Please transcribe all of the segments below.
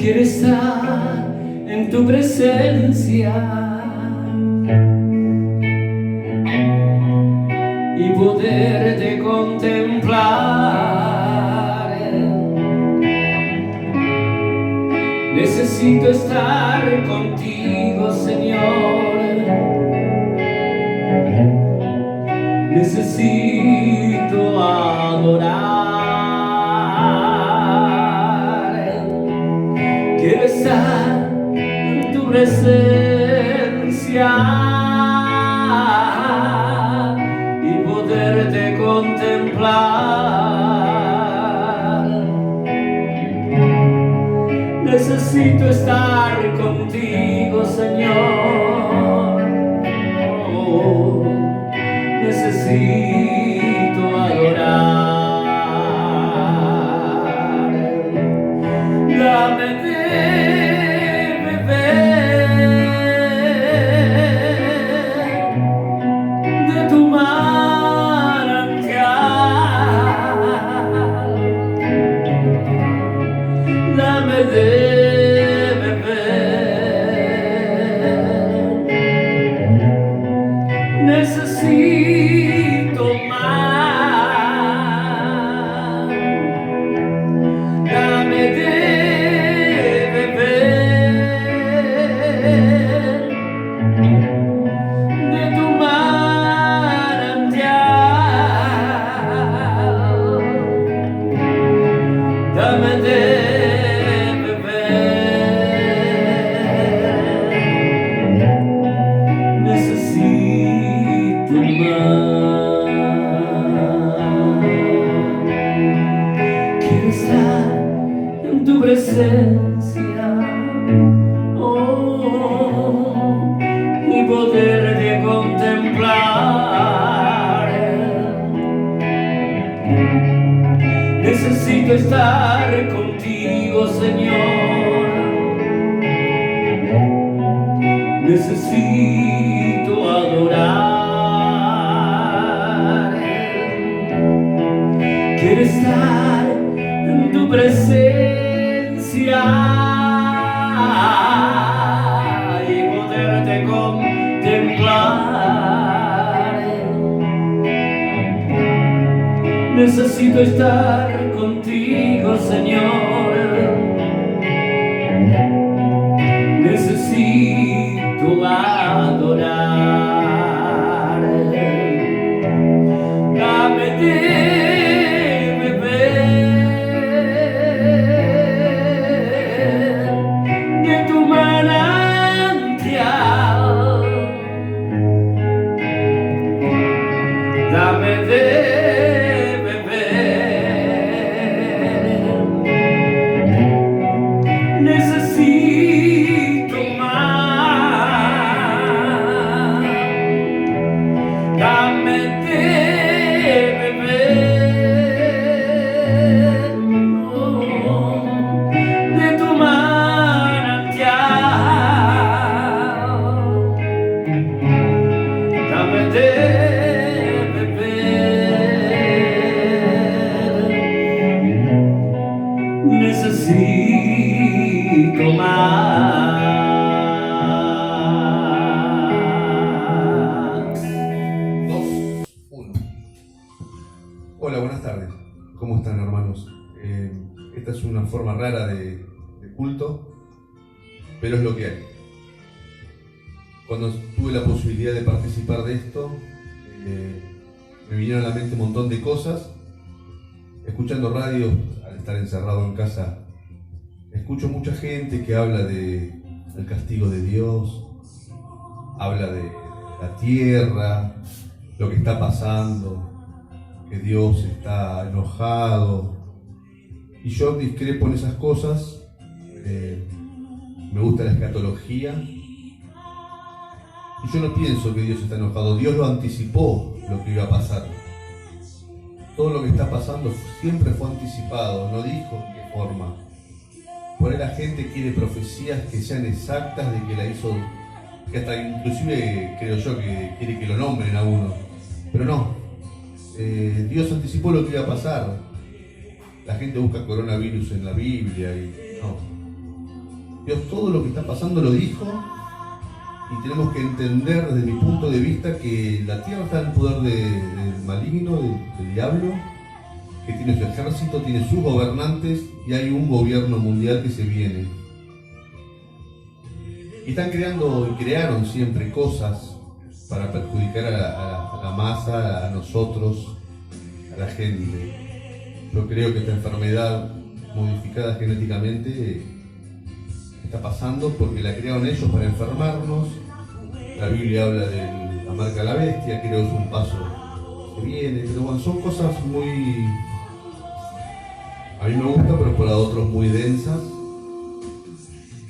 quiero estar en tu presencia y poderte contemplar. Necesito estar contigo, Señor. Necesito adorar. Quiero estar en tu presencia y poderte contemplar. Necesito estar contigo, Señor. Oh, necesito adorar. Dame de beber de tu manantial. Dame de beber. Necesito más. Dame de beber de tu manantial. Dame de beber. Necesito más. Quiero estar en tu presencia, oh, y poderte contemplar. Necesito estar contigo, Señor. Necesito adorar. Quiero estar en tu presencia y poderte contemplar. Necesito estar contigo, Señor. Necesito adorar. Dame de beber de tu manantial. Dame de beber. Necesito más. Dame de beber, oh, de tu manantial. Dame de beber. Necesito más. 2, 1. Hola, buenas tardes. ¿Cómo están, hermanos? Esta es una forma rara de culto, pero es lo que hay. Cuando tuve la posibilidad de participar de esto, me vinieron a la mente un montón de cosas. Escuchando radio, al estar encerrado en casa, escucho mucha gente que habla del castigo de Dios, habla de la tierra, lo que está pasando, que Dios está enojado. Y yo discrepo en esas cosas. Me gusta la escatología. Y yo no pienso que Dios está enojado. Dios lo anticipó, lo que iba a pasar. Todo lo que está pasando siempre fue anticipado, no dijo en qué forma. Por ahí la gente quiere profecías que sean exactas de que la hizo, que hasta inclusive creo yo que quiere que lo nombren a uno. Pero no, Dios anticipó lo que iba a pasar. La gente busca coronavirus en la Biblia y no. Dios todo lo que está pasando lo dijo, y tenemos que entender desde mi punto de vista que la tierra está en poder del maligno, del diablo, que tiene su ejército, tiene sus gobernantes, y hay un gobierno mundial que se viene. Y están creando y crearon siempre cosas para perjudicar a la masa, a nosotros, a la gente. Yo creo que esta enfermedad modificada genéticamente está pasando porque la crearon ellos para enfermarnos. La Biblia habla de la marca de la bestia, creo que es un paso que viene, pero bueno, son cosas muy... A mí me gusta, pero para otros muy densas.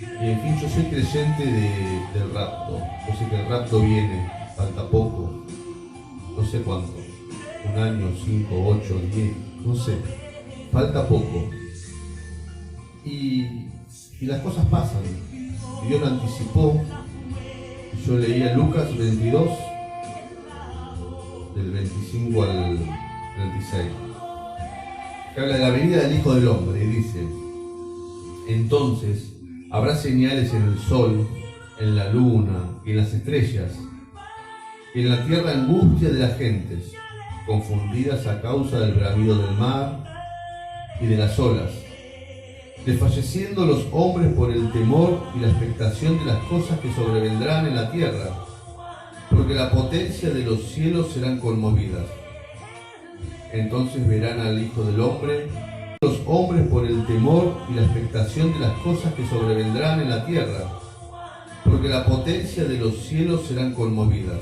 Y en fin, yo soy creyente del rapto. Yo sé que el rapto viene, falta poco, no sé cuánto, 1 año, 5, 8, 10, no sé, falta poco. Y las cosas pasan. Dios lo anticipó. Yo leía Lucas 22, del 25 al 36, que habla de la venida del Hijo del Hombre, y dice: entonces habrá señales en el sol, en la luna y en las estrellas, y en la tierra angustia de las gentes, confundidas a causa del bramido del mar y de las olas, desfalleciendo los hombres por el temor y la expectación de las cosas que sobrevendrán en la tierra, porque la potencia de los cielos serán conmovidas. Entonces verán al Hijo del Hombre, los hombres por el temor y la expectación de las cosas que sobrevendrán en la tierra, porque la potencia de los cielos serán conmovidas.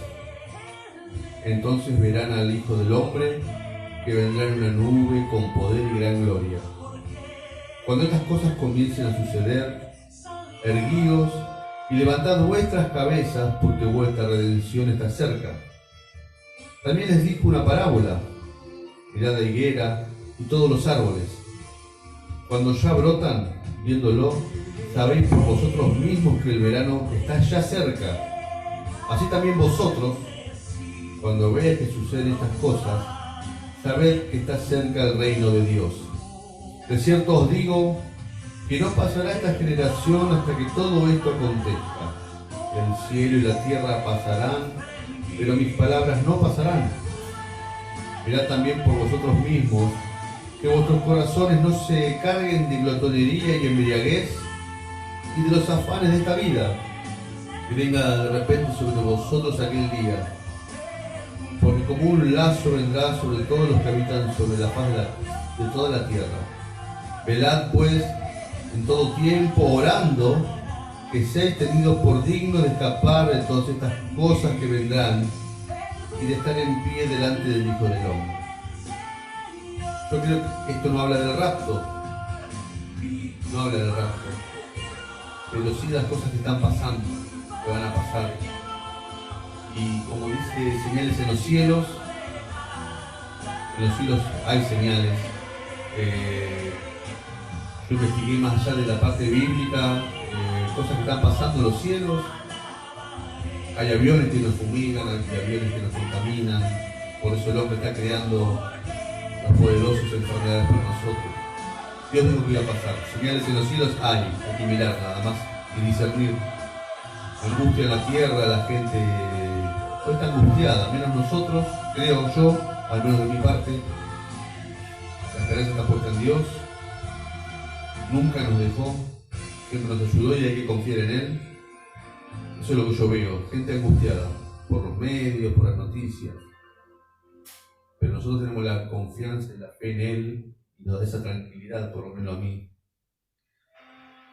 Entonces verán al Hijo del Hombre, que vendrá en una nube con poder y gran gloria. Cuando estas cosas comiencen a suceder, erguíos y levantad vuestras cabezas, porque vuestra redención está cerca. También les dijo una parábola: mirad la higuera y todos los árboles. Cuando ya brotan, viéndolo, sabéis por vosotros mismos que el verano está ya cerca. Así también vosotros, cuando veáis que suceden estas cosas, sabed que está cerca el reino de Dios. De cierto os digo que no pasará esta generación hasta que todo esto acontezca. El cielo y la tierra pasarán, pero mis palabras no pasarán. Mirad también por vosotros mismos, que vuestros corazones no se carguen de glotonería y embriaguez y de los afanes de esta vida, que venga de repente sobre vosotros aquel día. Porque como un lazo vendrá sobre todos los que habitan sobre la faz de toda la tierra. Velad pues en todo tiempo, orando, que seáis tenidos por dignos de escapar de todas estas cosas que vendrán y de estar en pie delante del Hijo del Hombre. Yo creo que esto no habla del rapto, no habla del rapto, pero sí de las cosas que están pasando, que van a pasar. Y como dice, señales en los cielos hay señales. Yo investigué más allá de la parte bíblica, cosas que están pasando en los cielos. Hay aviones que nos fumigan, hay aviones que nos contaminan, por eso el hombre está creando las poderosas enfermedades para nosotros. Dios dijo que iba a pasar. Señales en los cielos hay que mirar nada más y discernir. Angustia en la tierra, la gente no está angustiada, menos nosotros, creo yo, al menos de mi parte. La esperanza está puesta en Dios. Nunca nos dejó, siempre nos ayudó y hay que confiar en Él. Eso es lo que yo veo, gente angustiada por los medios, por las noticias. Pero nosotros tenemos la confianza y la fe en Él y nos da esa tranquilidad, por lo menos a mí.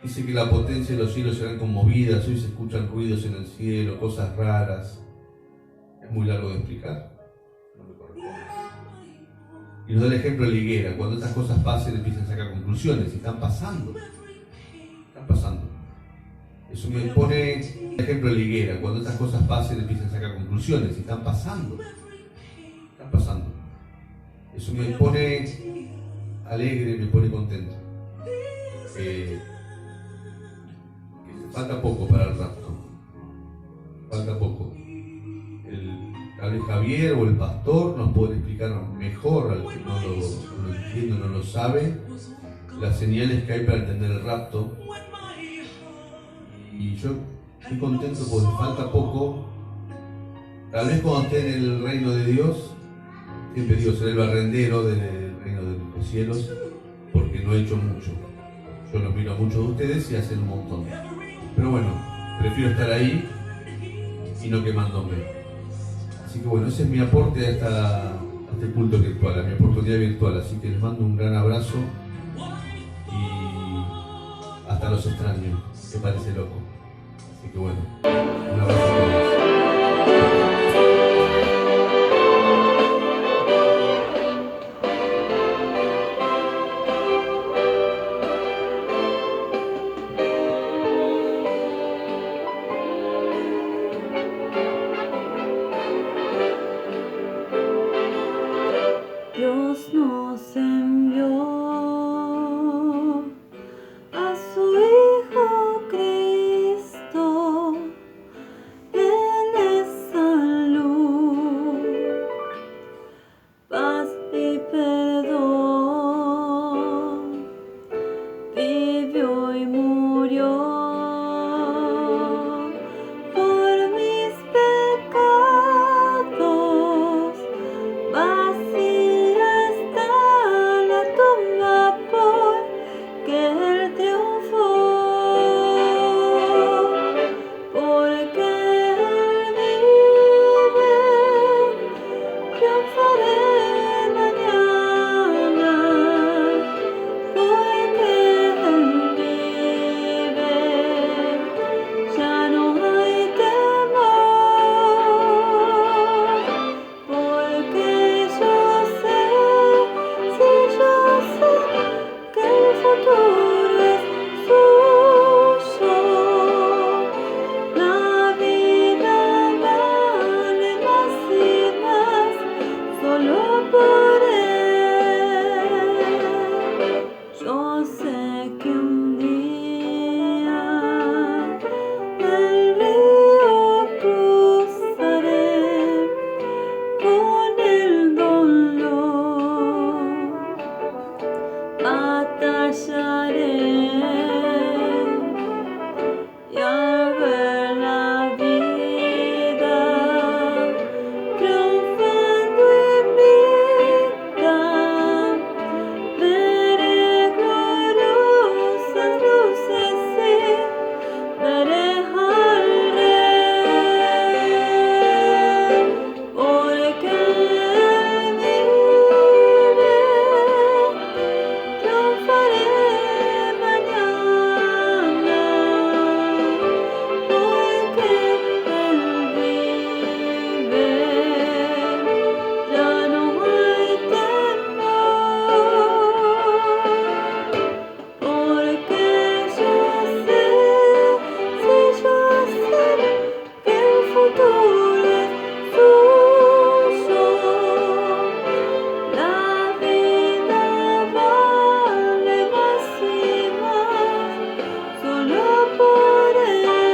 Dice que la potencia de los cielos serán conmovidas, hoy se escuchan ruidos en el cielo, cosas raras. Es muy largo de explicar, no me corresponde. Y nos da el ejemplo de la higuera. Cuando estas cosas pasen empiezan a sacar conclusiones, y están pasando. Eso me pone el ejemplo de la higuera. Cuando estas cosas pasen empiezan a sacar conclusiones, y están pasando. Eso me pone alegre, me pone contento. Falta poco para el rapto. Falta poco. Tal vez Javier o el pastor nos pueden explicar mejor, al que no lo entiende, no lo sabe, las señales que hay para entender el rapto. y yo estoy contento porque falta poco. Tal vez cuando esté en el reino de Dios, siempre digo, seré el barrendero del reino de los cielos, porque no he hecho mucho. Yo los miro a muchos de ustedes y hacen un montón. Pero bueno, prefiero estar ahí y no quemándome. Así que bueno, ese es mi aporte a este culto virtual, a mi oportunidad virtual. Así que les mando un gran abrazo y hasta los extraño, que parece loco. Así que bueno, un abrazo a todos. Dios nos envió a su Hijo Cristo, Él es salud, paz y perdón, vivió y murió por mis pecados. Vacía está la tumba porque Él triunfó, porque Él vive, triunfaré mañana, porque Él vive, ya no hay temor, porque yo sé, si yo sé que el futuro es suyo, la vida vale más y más solo por Él. Yo sé que un día el río cruzaré con el dolor, batallaré y al ver la vida triunfando invicta, veré gloriosas luces y veré al Rey, porque Él vive, triunfaré mañana, porque Él vive, ya no hay temor, porque yo sé, si yo sé que el futuro es suyo, la vida vale más y más solo por Él,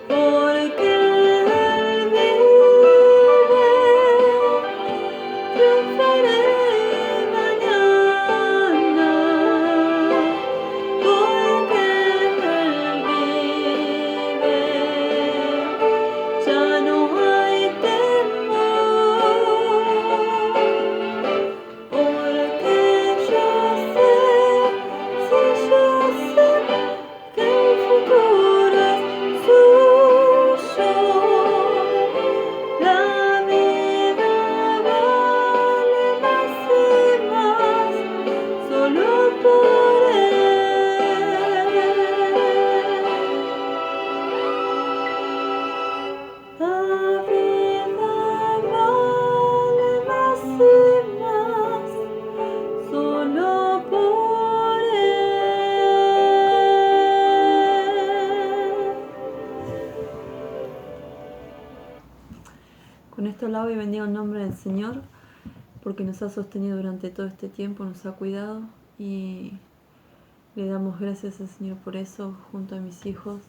porque Él vive, triunfaré mañana, porque Él vive, ya no hay temor, porque yo sé, si yo sé que el futuro es suyo, la vida vale más y más solo por Él. La vida vale más y más solo por Él. Con esto alabo y bendigo el nombre del Señor, porque nos ha sostenido durante todo este tiempo, nos ha cuidado y le damos gracias al Señor por eso, junto a mis hijos,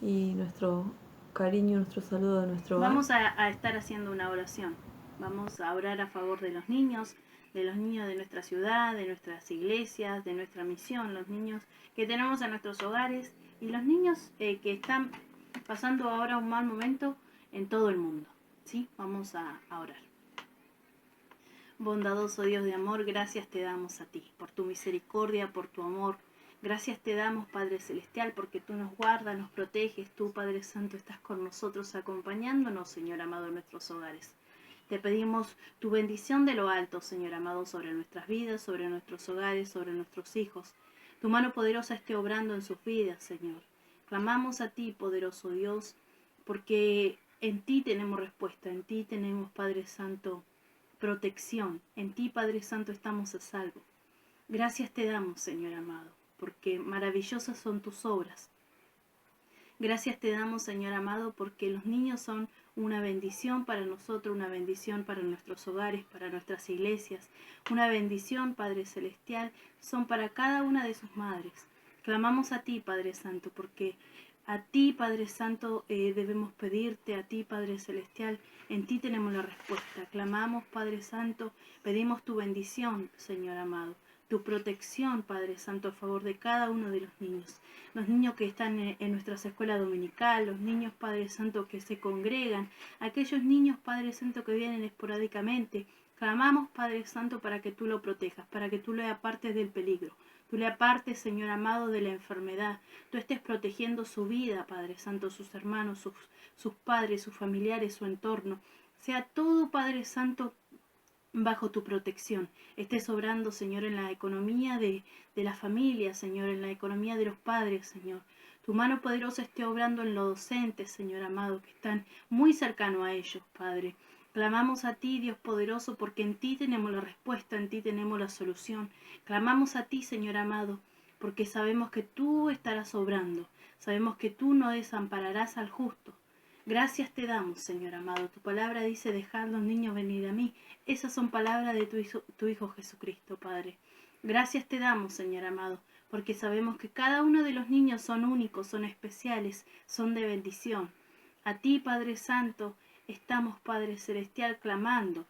y nuestro cariño, nuestro saludo de nuestro hogar. Vamos a estar haciendo una oración. Vamos a orar a favor de los niños de nuestra ciudad, de nuestras iglesias, de nuestra misión, los niños que tenemos en nuestros hogares y los niños que están pasando ahora un mal momento en todo el mundo. ¿Sí? Vamos a orar. Bondadoso Dios de amor, gracias te damos a ti, por tu misericordia, por tu amor. Gracias te damos, Padre Celestial, porque tú nos guardas, nos proteges. Tú, Padre Santo, estás con nosotros acompañándonos, Señor amado, en nuestros hogares. Te pedimos tu bendición de lo alto, Señor amado, sobre nuestras vidas, sobre nuestros hogares, sobre nuestros hijos. Tu mano poderosa esté obrando en sus vidas, Señor. Clamamos a ti, poderoso Dios, porque en ti tenemos respuesta, en ti tenemos, Padre Santo, protección. En ti, Padre Santo, estamos a salvo. Gracias te damos, Señor amado, porque maravillosas son tus obras. Gracias te damos, Señor amado, porque los niños son una bendición para nosotros, una bendición para nuestros hogares, para nuestras iglesias, una bendición, Padre Celestial, son para cada una de sus madres. Clamamos a ti, Padre Santo, porque a ti, Padre Santo, debemos pedirte, a ti, Padre Celestial, en ti tenemos la respuesta. Clamamos, Padre Santo, pedimos tu bendición, Señor amado, tu protección, Padre Santo, a favor de cada uno de los niños que están en nuestras escuelas dominical, los niños, Padre Santo, que se congregan, aquellos niños, Padre Santo, que vienen esporádicamente. Clamamos, Padre Santo, para que tú lo protejas, para que tú le apartes del peligro. Tú le apartes, Señor amado, de la enfermedad. Tú estés protegiendo su vida, Padre Santo, sus hermanos, sus padres, sus familiares, su entorno. Sea todo, Padre Santo, bajo tu protección. Estés obrando, Señor, en la economía de la familia, Señor, en la economía de los padres, Señor. Tu mano poderosa esté obrando en los docentes, Señor amado, que están muy cercanos a ellos, Padre. Clamamos a ti, Dios poderoso, porque en ti tenemos la respuesta, en ti tenemos la solución. Clamamos a ti, Señor amado, porque sabemos que tú estarás obrando. Sabemos que tú no desampararás al justo. Gracias te damos, Señor amado. Tu palabra dice, dejad los niños venir a mí. Esas son palabras de tu Hijo Jesucristo, Padre. Gracias te damos, Señor amado, porque sabemos que cada uno de los niños son únicos, son especiales, son de bendición. A ti, Padre Santo, estamos, Padre Celestial, clamando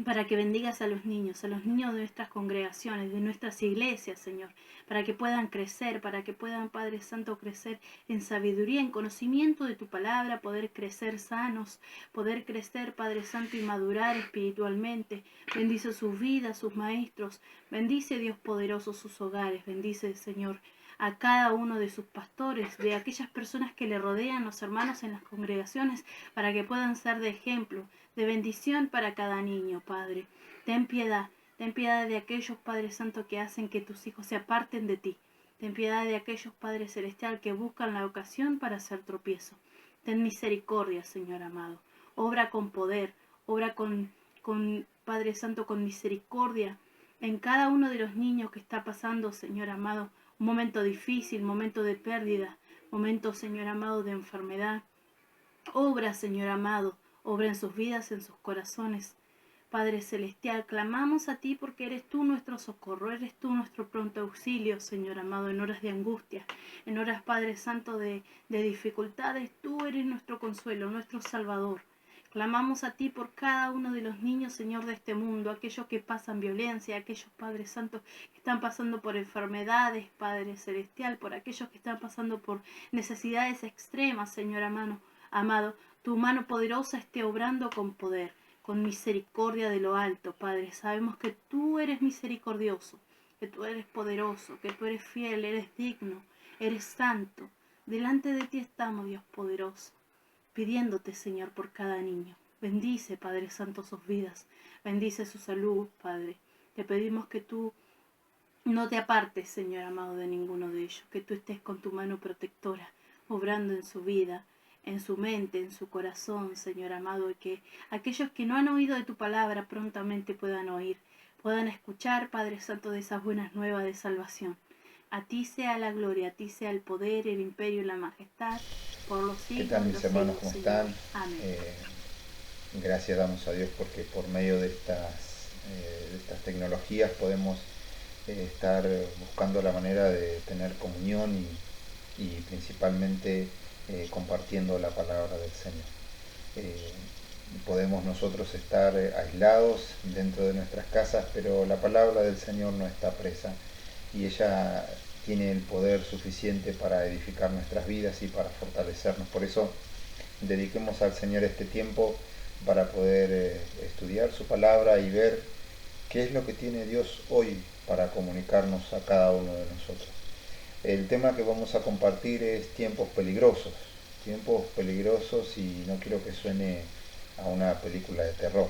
para que bendigas a los niños de nuestras congregaciones, de nuestras iglesias, Señor, para que puedan crecer, para que puedan, Padre Santo, crecer en sabiduría, en conocimiento de tu palabra, poder crecer sanos, poder crecer, Padre Santo, y madurar espiritualmente. Bendice sus vidas, sus maestros, bendice, Dios poderoso, sus hogares, bendice, Señor, a cada uno de sus pastores, de aquellas personas que le rodean, los hermanos en las congregaciones, para que puedan ser de ejemplo, de bendición para cada niño, Padre. Ten piedad de aquellos, Padre Santo, que hacen que tus hijos se aparten de ti. Ten piedad de aquellos, Padre Celestial, que buscan la ocasión para hacer tropiezo. Ten misericordia, Señor amado. Obra con poder, obra con Padre Santo, con misericordia en cada uno de los niños que está pasando, Señor amado, un momento difícil, momento de pérdida, momento, Señor amado, de enfermedad. Obra, Señor amado, obra en sus vidas, en sus corazones. Padre Celestial, clamamos a ti porque eres tú nuestro socorro, eres tú nuestro pronto auxilio, Señor amado, en horas de angustia, en horas, Padre Santo, de dificultades. Tú eres nuestro consuelo, nuestro Salvador. Clamamos a ti por cada uno de los niños, Señor, de este mundo, aquellos que pasan violencia, aquellos, Padre Santo, que están pasando por enfermedades, Padre Celestial, por aquellos que están pasando por necesidades extremas, Señor amado. Tu mano poderosa esté obrando con poder, con misericordia de lo alto, Padre. Sabemos que tú eres misericordioso, que tú eres poderoso, que tú eres fiel, eres digno, eres santo. Delante de ti estamos, Dios poderoso, pidiéndote, Señor, por cada niño. Bendice, Padre Santo, sus vidas. Bendice su salud, Padre. Te pedimos que tú no te apartes, Señor amado, de ninguno de ellos. Que tú estés con tu mano protectora, obrando en su vida, en su mente, en su corazón, Señor amado. Y que aquellos que no han oído de tu palabra prontamente puedan oír, puedan escuchar, Padre Santo, de esas buenas nuevas de salvación. A ti sea la gloria, a ti sea el poder, el imperio y la majestad, por los siglos. ¿Qué tal, mis hermanos? ¿Cómo están? Amén. Gracias damos a Dios porque por medio de estas tecnologías podemos estar buscando la manera de tener comunión y principalmente compartiendo la palabra del Señor. podemos nosotros estar aislados dentro de nuestras casas, pero la palabra del Señor no está presa y ella tiene el poder suficiente para edificar nuestras vidas y para fortalecernos. Por eso dediquemos al Señor este tiempo para poder estudiar su palabra y ver qué es lo que tiene Dios hoy para comunicarnos a cada uno de nosotros. El tema que vamos a compartir es tiempos peligrosos y no quiero que suene a una película de terror,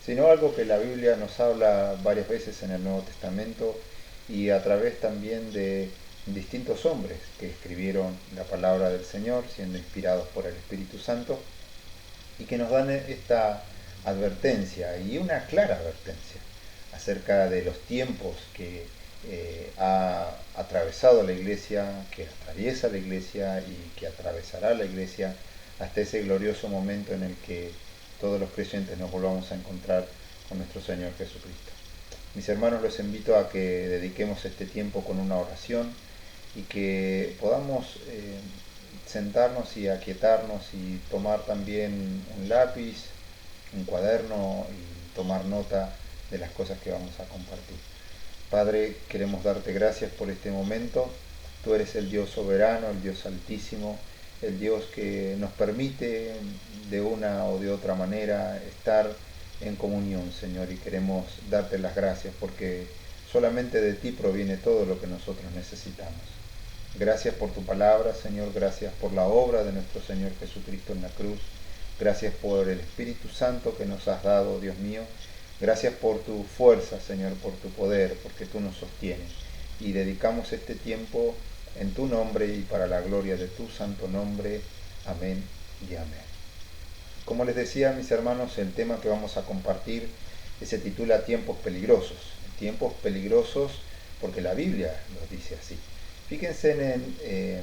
sino algo que la Biblia nos habla varias veces en el Nuevo Testamento y a través también de distintos hombres que escribieron la palabra del Señor, siendo inspirados por el Espíritu Santo, y que nos dan esta advertencia, y una clara advertencia, acerca de los tiempos que ha atravesado la Iglesia, que atraviesa la Iglesia y que atravesará la Iglesia hasta ese glorioso momento en el que todos los creyentes nos volvamos a encontrar con nuestro Señor Jesucristo. Mis hermanos, los invito a que dediquemos este tiempo con una oración y que podamos sentarnos y aquietarnos y tomar también un lápiz, un cuaderno y tomar nota de las cosas que vamos a compartir. Padre, queremos darte gracias por este momento. Tú eres el Dios soberano, el Dios altísimo, el Dios que nos permite de una o de otra manera estar en comunión, Señor, y queremos darte las gracias porque solamente de ti proviene todo lo que nosotros necesitamos. Gracias por tu palabra, Señor, gracias por la obra de nuestro Señor Jesucristo en la cruz, gracias por el Espíritu Santo que nos has dado, Dios mío, gracias por tu fuerza, Señor, por tu poder, porque tú nos sostienes, y dedicamos este tiempo en tu nombre y para la gloria de tu santo nombre. Amén y amén. Como les decía, mis hermanos, el tema que vamos a compartir se titula Tiempos peligrosos. Tiempos peligrosos porque la Biblia nos dice así. Fíjense en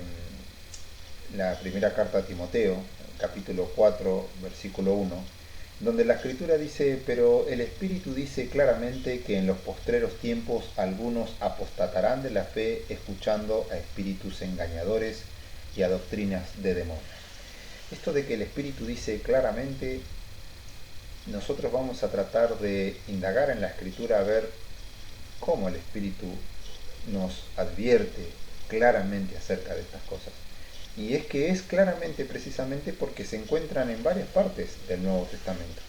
la primera carta a Timoteo, capítulo 4, versículo 1, donde la Escritura dice: pero el Espíritu dice claramente que en los postreros tiempos algunos apostatarán de la fe, escuchando a espíritus engañadores y a doctrinas de demonios. Esto de que el Espíritu dice claramente, nosotros vamos a tratar de indagar en la Escritura a ver cómo el Espíritu nos advierte claramente acerca de estas cosas. Y es que es claramente precisamente porque se encuentran en varias partes del Nuevo Testamento.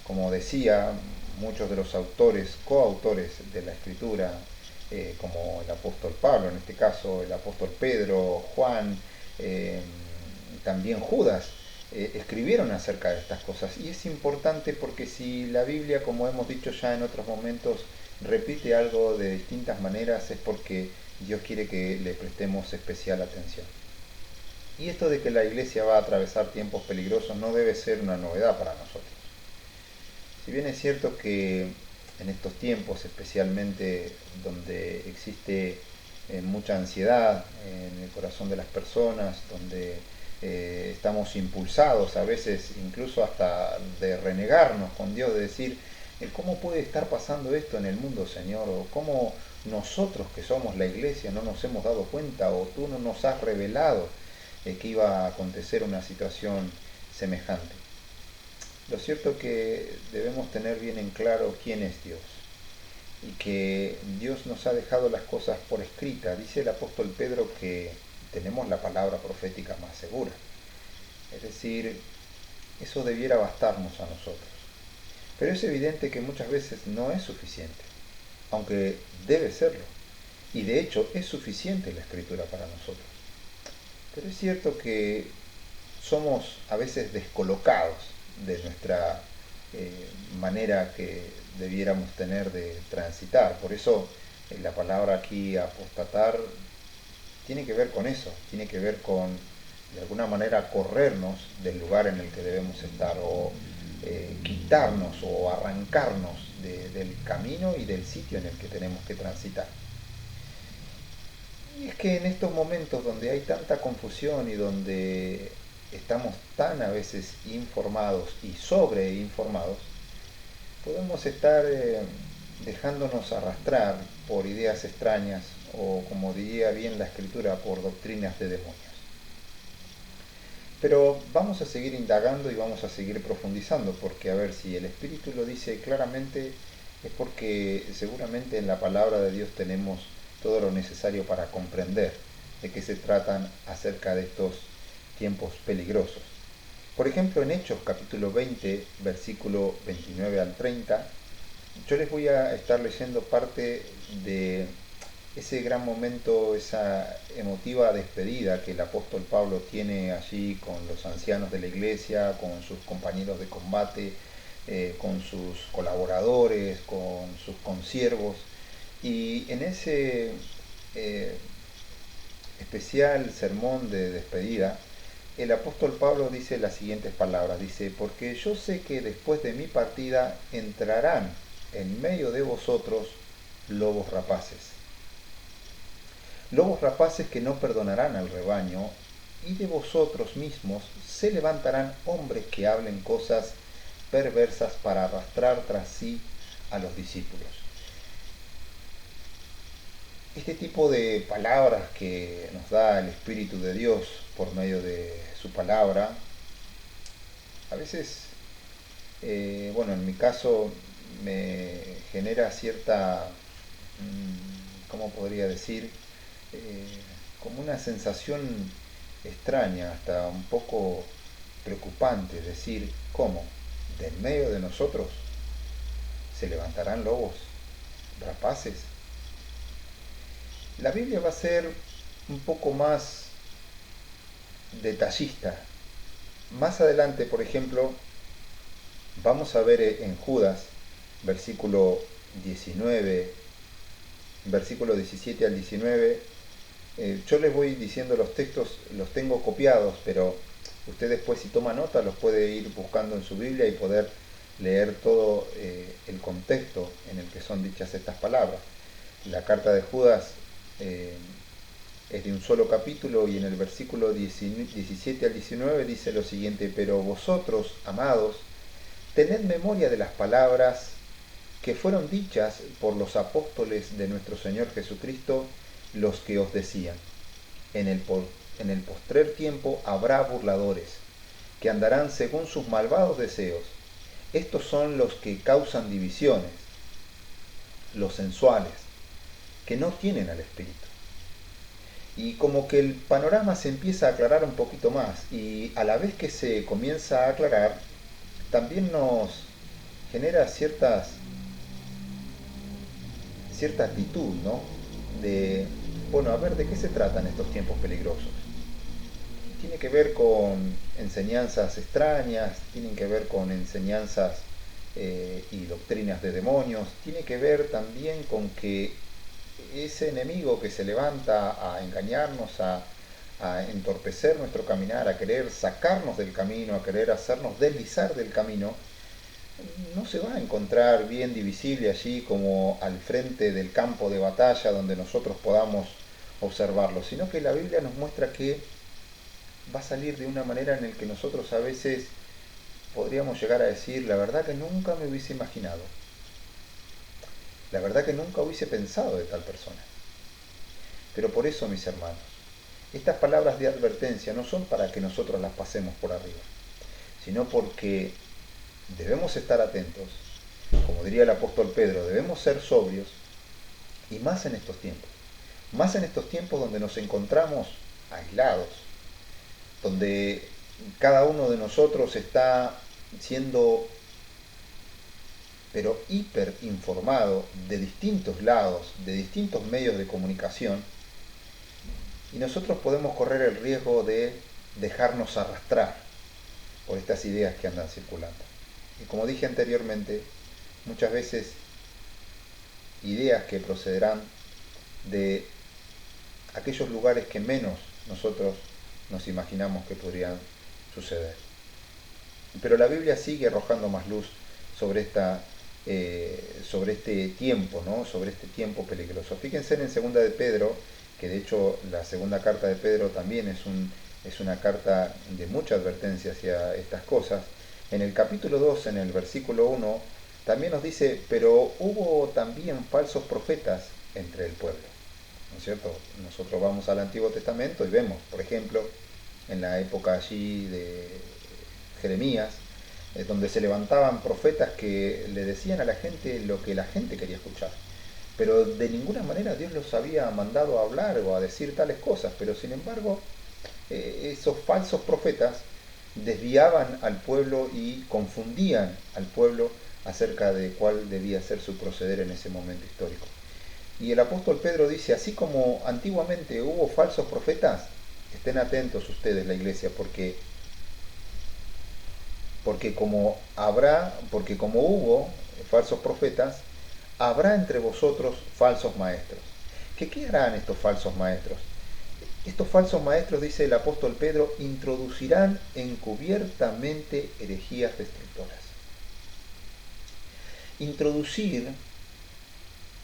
Como decía, muchos de los autores, coautores de la Escritura, como el apóstol Pablo, en este caso el apóstol Pedro, Juan, también Judas, escribieron acerca de estas cosas. Y es importante porque si la Biblia, como hemos dicho ya en otros momentos, repite algo de distintas maneras, es porque Dios quiere que le prestemos especial atención. Y esto de que la Iglesia va a atravesar tiempos peligrosos no debe ser una novedad para nosotros. Si bien es cierto que en estos tiempos, especialmente donde existe mucha ansiedad en el corazón de las personas, donde estamos impulsados a veces incluso hasta de renegarnos con Dios, de decir: ¿cómo puede estar pasando esto en el mundo, Señor? O ¿cómo nosotros que somos la Iglesia no nos hemos dado cuenta? O tú no nos has revelado que iba a acontecer una situación semejante. Lo cierto es que debemos tener bien en claro quién es Dios y que Dios nos ha dejado las cosas por escrita. Dice el apóstol Pedro que tenemos la palabra profética más segura. Es decir, eso debiera bastarnos a nosotros. Pero es evidente que muchas veces no es suficiente, aunque debe serlo. Y de hecho es suficiente la Escritura para nosotros. Pero es cierto que somos a veces descolocados de nuestra manera que debiéramos tener de transitar. Por eso la palabra aquí apostatar tiene que ver con eso, tiene que ver con de alguna manera corrernos del lugar en el que debemos estar, o quitarnos o arrancarnos del camino y del sitio en el que tenemos que transitar. Y es que en estos momentos donde hay tanta confusión y donde estamos tan a veces informados y sobreinformados, podemos estar dejándonos arrastrar por ideas extrañas o, como diría bien la Escritura, por doctrinas de demonios. Pero vamos a seguir indagando y vamos a seguir profundizando, porque a ver, si el Espíritu lo dice claramente, es porque seguramente en la palabra de Dios tenemos todo lo necesario para comprender de qué se tratan acerca de estos tiempos peligrosos. Por ejemplo, en Hechos capítulo 20, versículo 29 al 30, yo les voy a estar leyendo parte de ese gran momento, esa emotiva despedida que el apóstol Pablo tiene allí con los ancianos de la iglesia, con sus compañeros de combate, con sus colaboradores, con sus consiervos. Y en ese especial sermón de despedida, el apóstol Pablo dice las siguientes palabras, dice: porque yo sé que después de mi partida entrarán en medio de vosotros lobos rapaces que no perdonarán al rebaño, y de vosotros mismos se levantarán hombres que hablen cosas perversas para arrastrar tras sí a los discípulos. Este tipo de palabras que nos da el Espíritu de Dios por medio de su palabra, a veces, en mi caso me genera cierta, ¿cómo podría decir? Como una sensación extraña, hasta un poco preocupante, decir, ¿cómo? ¿De en medio de nosotros se levantarán lobos rapaces? La Biblia va a ser un poco más detallista. Más adelante, por ejemplo, vamos a ver en Judas, versículo 19, versículo 17 al 19, yo les voy diciendo los textos, los tengo copiados, pero usted después, si toma nota, los puede ir buscando en su Biblia y poder leer todo el contexto en el que son dichas estas palabras. La carta de Judas es de un solo capítulo, y en el versículo 17 al 19 dice lo siguiente: pero vosotros, amados, tened memoria de las palabras que fueron dichas por los apóstoles de nuestro Señor Jesucristo, los que os decían: en el postrer tiempo habrá burladores, que andarán según sus malvados deseos. Estos son los que causan divisiones, los sensuales, que no tienen al Espíritu. Y como que el panorama se empieza a aclarar un poquito más, y a la vez que se comienza a aclarar, también nos genera cierta actitud, ¿no? De, bueno, a ver, ¿de qué se tratan estos tiempos peligrosos? Tiene que ver con enseñanzas extrañas, tienen que ver con enseñanzas y doctrinas de demonios, tiene que ver también con que ese enemigo que se levanta a engañarnos, a entorpecer nuestro caminar, a querer sacarnos del camino, a querer hacernos deslizar del camino, no se va a encontrar bien divisible allí como al frente del campo de batalla donde nosotros podamos observarlo, sino que la Biblia nos muestra que va a salir de una manera en la que nosotros a veces podríamos llegar a decir: la verdad que nunca me hubiese imaginado, la verdad que nunca hubiese pensado de tal persona. Pero por eso, mis hermanos, estas palabras de advertencia no son para que nosotros las pasemos por arriba, sino porque debemos estar atentos. Como diría el apóstol Pedro, debemos ser sobrios, y más en estos tiempos donde nos encontramos aislados, donde cada uno de nosotros está siendo pero hiper informado de distintos lados, de distintos medios de comunicación, y nosotros podemos correr el riesgo de dejarnos arrastrar por estas ideas que andan circulando. Y como dije anteriormente, muchas veces ideas que procederán de aquellos lugares que menos nosotros nos imaginamos que podrían suceder. Pero la Biblia sigue arrojando más luz sobre este tiempo, ¿no? Sobre este tiempo peligroso. Fíjense en 2 de Pedro, que de hecho la segunda carta de Pedro también es una carta de mucha advertencia hacia estas cosas. En el capítulo 2, en el versículo 1, también nos dice: pero hubo también falsos profetas entre el pueblo. ¿No es cierto? Nosotros vamos al Antiguo Testamento y vemos, por ejemplo, en la época allí de Jeremías, donde se levantaban profetas que le decían a la gente lo que la gente quería escuchar. Pero de ninguna manera Dios los había mandado a hablar o a decir tales cosas, pero sin embargo esos falsos profetas desviaban al pueblo y confundían al pueblo acerca de cuál debía ser su proceder en ese momento histórico. Y el apóstol Pedro dice, así como antiguamente hubo falsos profetas, estén atentos ustedes, la iglesia, porque como hubo falsos profetas, habrá entre vosotros falsos maestros. ¿Qué harán estos falsos maestros? Estos falsos maestros, dice el apóstol Pedro, introducirán encubiertamente herejías destructoras. Introducir,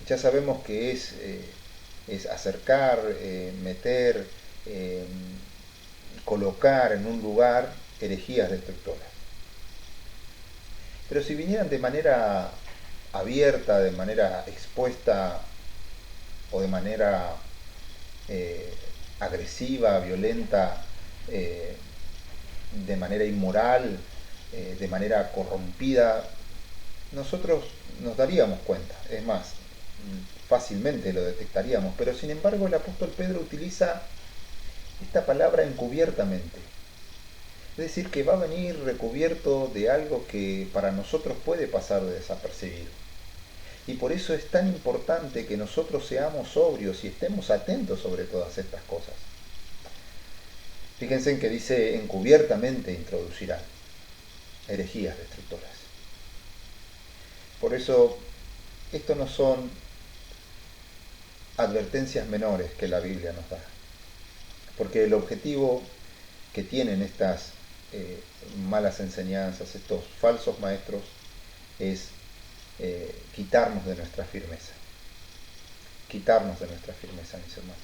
ya sabemos que es acercar, meter, colocar en un lugar herejías destructoras. Pero si vinieran de manera abierta, de manera expuesta o de manera agresiva, violenta, de manera inmoral, de manera corrompida, nosotros nos daríamos cuenta, es más, fácilmente lo detectaríamos, pero sin embargo el apóstol Pedro utiliza esta palabra encubiertamente. Es decir, que va a venir recubierto de algo que para nosotros puede pasar desapercibido. Y por eso es tan importante que nosotros seamos sobrios y estemos atentos sobre todas estas cosas. Fíjense en que dice encubiertamente introducirán herejías destructoras. Por eso, esto no son advertencias menores que la Biblia nos da. Porque el objetivo que tienen estas malas enseñanzas, estos falsos maestros, es quitarnos de nuestra firmeza. Quitarnos de nuestra firmeza, mis hermanos.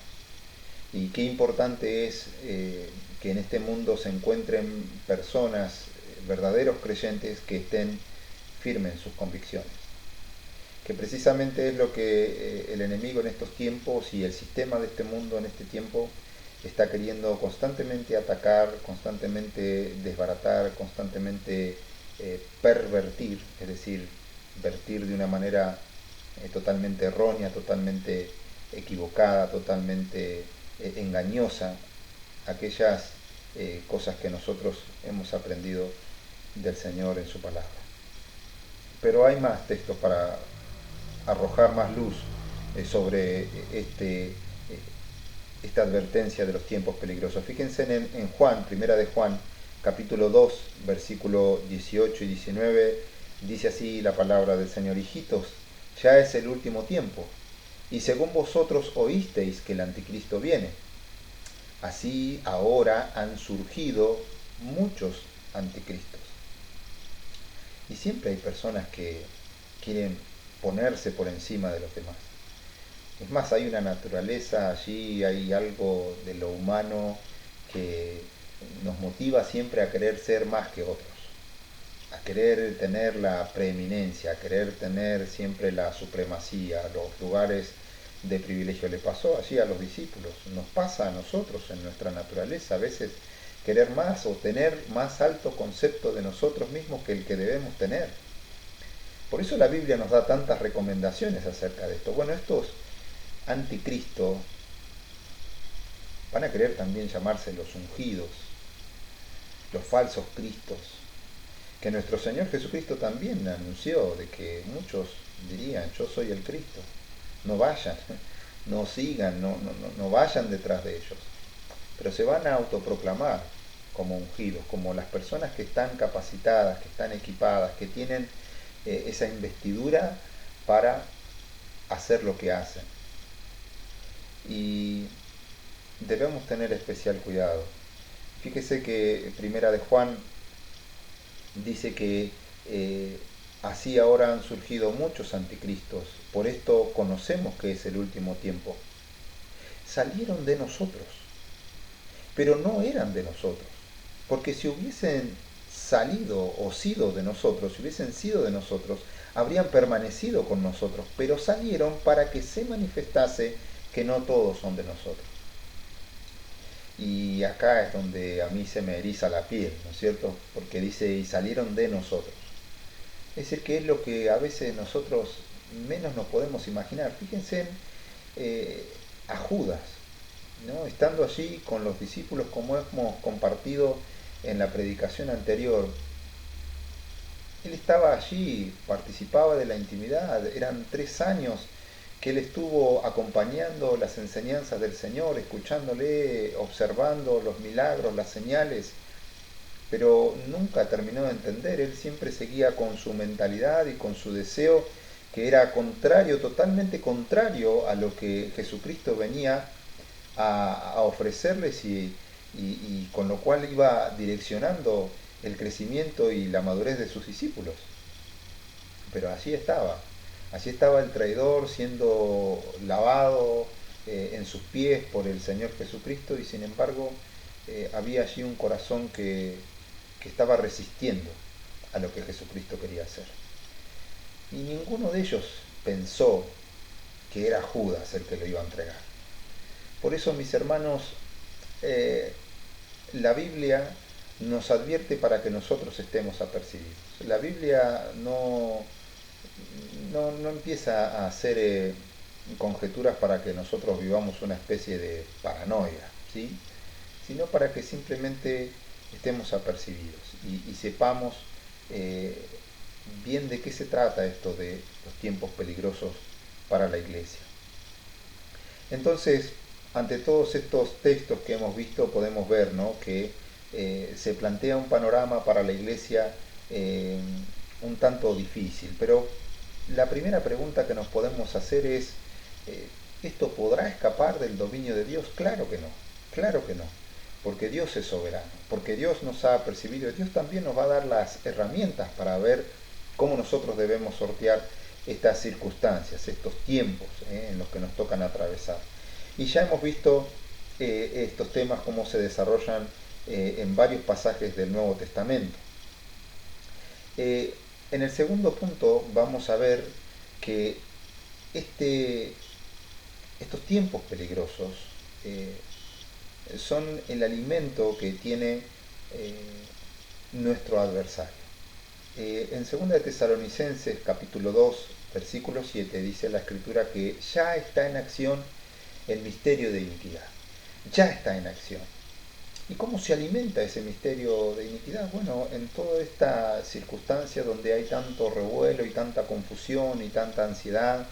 Y qué importante es que en este mundo se encuentren personas, verdaderos creyentes, que estén firmes en sus convicciones. Que precisamente es lo que el enemigo en estos tiempos y el sistema de este mundo en este tiempo está queriendo constantemente atacar, constantemente desbaratar, constantemente pervertir, es decir, vertir de una manera totalmente errónea, totalmente equivocada, totalmente engañosa aquellas cosas que nosotros hemos aprendido del Señor en su palabra. Pero hay más textos para arrojar más luz sobre esta advertencia de los tiempos peligrosos. Fíjense en Juan, primera de Juan, capítulo 2, versículo 18 y 19, dice así la palabra del Señor: hijitos, ya es el último tiempo, y según vosotros oísteis que el anticristo viene, así ahora han surgido muchos anticristos. Y siempre hay personas que quieren ponerse por encima de los demás. Es más, hay una naturaleza allí, hay algo de lo humano que nos motiva siempre a querer ser más que otros, a querer tener la preeminencia, a querer tener siempre la supremacía, los lugares de privilegio. Le pasó allí a los discípulos, nos pasa a nosotros en nuestra naturaleza a veces querer más o tener más alto concepto de nosotros mismos que el que debemos tener. Por eso la Biblia nos da tantas recomendaciones acerca de esto. Bueno, estos anticristos van a querer también llamarse los ungidos, los falsos cristos, que nuestro Señor Jesucristo también anunció, de que muchos dirían: yo soy el Cristo. No vayan, no sigan, no vayan detrás de ellos, pero se van a autoproclamar como ungidos, como las personas que están capacitadas, que están equipadas, que tienen esa investidura para hacer lo que hacen. Y debemos tener especial cuidado. Fíjese que primera de Juan dice que así ahora han surgido muchos anticristos, por esto conocemos que es el último tiempo. Salieron de nosotros, pero no eran de nosotros, porque si hubiesen salido o sido de nosotros, si hubiesen sido de nosotros, habrían permanecido con nosotros, pero salieron para que se manifestase que no todos son de nosotros. Y acá es donde a mí se me eriza la piel, ¿no es cierto? Porque dice, y salieron de nosotros. Es decir, que es lo que a veces nosotros menos nos podemos imaginar. Fíjense a Judas, ¿no? Estando allí con los discípulos, como hemos compartido en la predicación anterior. Él estaba allí, participaba de la intimidad, eran 3 años que él estuvo acompañando las enseñanzas del Señor, escuchándole, observando los milagros, las señales, pero nunca terminó de entender. Él siempre seguía con su mentalidad y con su deseo, que era contrario, totalmente contrario a lo que Jesucristo venía a ofrecerles, y con lo cual iba direccionando el crecimiento y la madurez de sus discípulos. Pero allí estaba el traidor siendo lavado en sus pies por el Señor Jesucristo, y sin embargo había allí un corazón que estaba resistiendo a lo que Jesucristo quería hacer. Y ninguno de ellos pensó que era Judas el que lo iba a entregar. Por eso, mis hermanos, la Biblia nos advierte para que nosotros estemos apercibidos. La Biblia no empieza a hacer conjeturas para que nosotros vivamos una especie de paranoia, ¿sí? Sino para que simplemente estemos apercibidos y sepamos bien de qué se trata esto de los tiempos peligrosos para la iglesia. Entonces, ante todos estos textos que hemos visto, podemos ver, ¿no?, que se plantea un panorama para la iglesia un tanto difícil. Pero la primera pregunta que nos podemos hacer es, ¿esto podrá escapar del dominio de Dios? Claro que no, porque Dios es soberano, porque Dios nos ha percibido, y Dios también nos va a dar las herramientas para ver cómo nosotros debemos sortear estas circunstancias, estos tiempos en los que nos tocan atravesar. Y ya hemos visto estos temas, cómo se desarrollan en varios pasajes del Nuevo Testamento. En el segundo punto vamos a ver que estos tiempos peligrosos son el alimento que tiene nuestro adversario. En 2 de Tesalonicenses capítulo 2 versículo 7 dice la Escritura que ya está en acción el misterio de iniquidad. Ya está en acción. ¿Y cómo se alimenta ese misterio de iniquidad? Bueno, en toda esta circunstancia donde hay tanto revuelo y tanta confusión y tanta ansiedad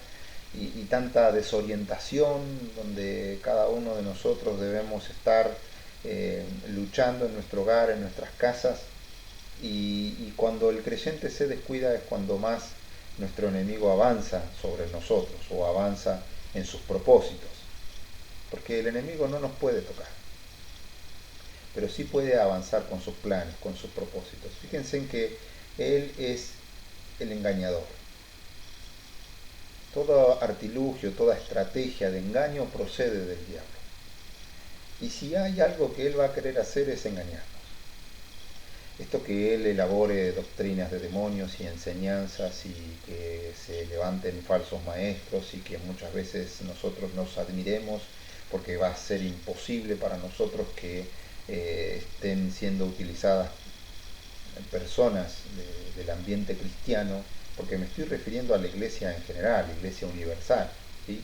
y tanta desorientación, donde cada uno de nosotros debemos estar luchando en nuestro hogar, en nuestras casas, y cuando el creyente se descuida es cuando más nuestro enemigo avanza sobre nosotros o avanza en sus propósitos, porque el enemigo no nos puede tocar, pero sí puede avanzar con sus planes, con sus propósitos. Fíjense en que él es el engañador. Todo artilugio, toda estrategia de engaño procede del diablo. Y si hay algo que él va a querer hacer es engañarnos. Esto que él elabore doctrinas de demonios y enseñanzas, y que se levanten falsos maestros, y que muchas veces nosotros nos admiremos, porque va a ser imposible para nosotros que estén siendo utilizadas personas del ambiente cristiano, porque me estoy refiriendo a la iglesia en general, la iglesia universal, ¿sí?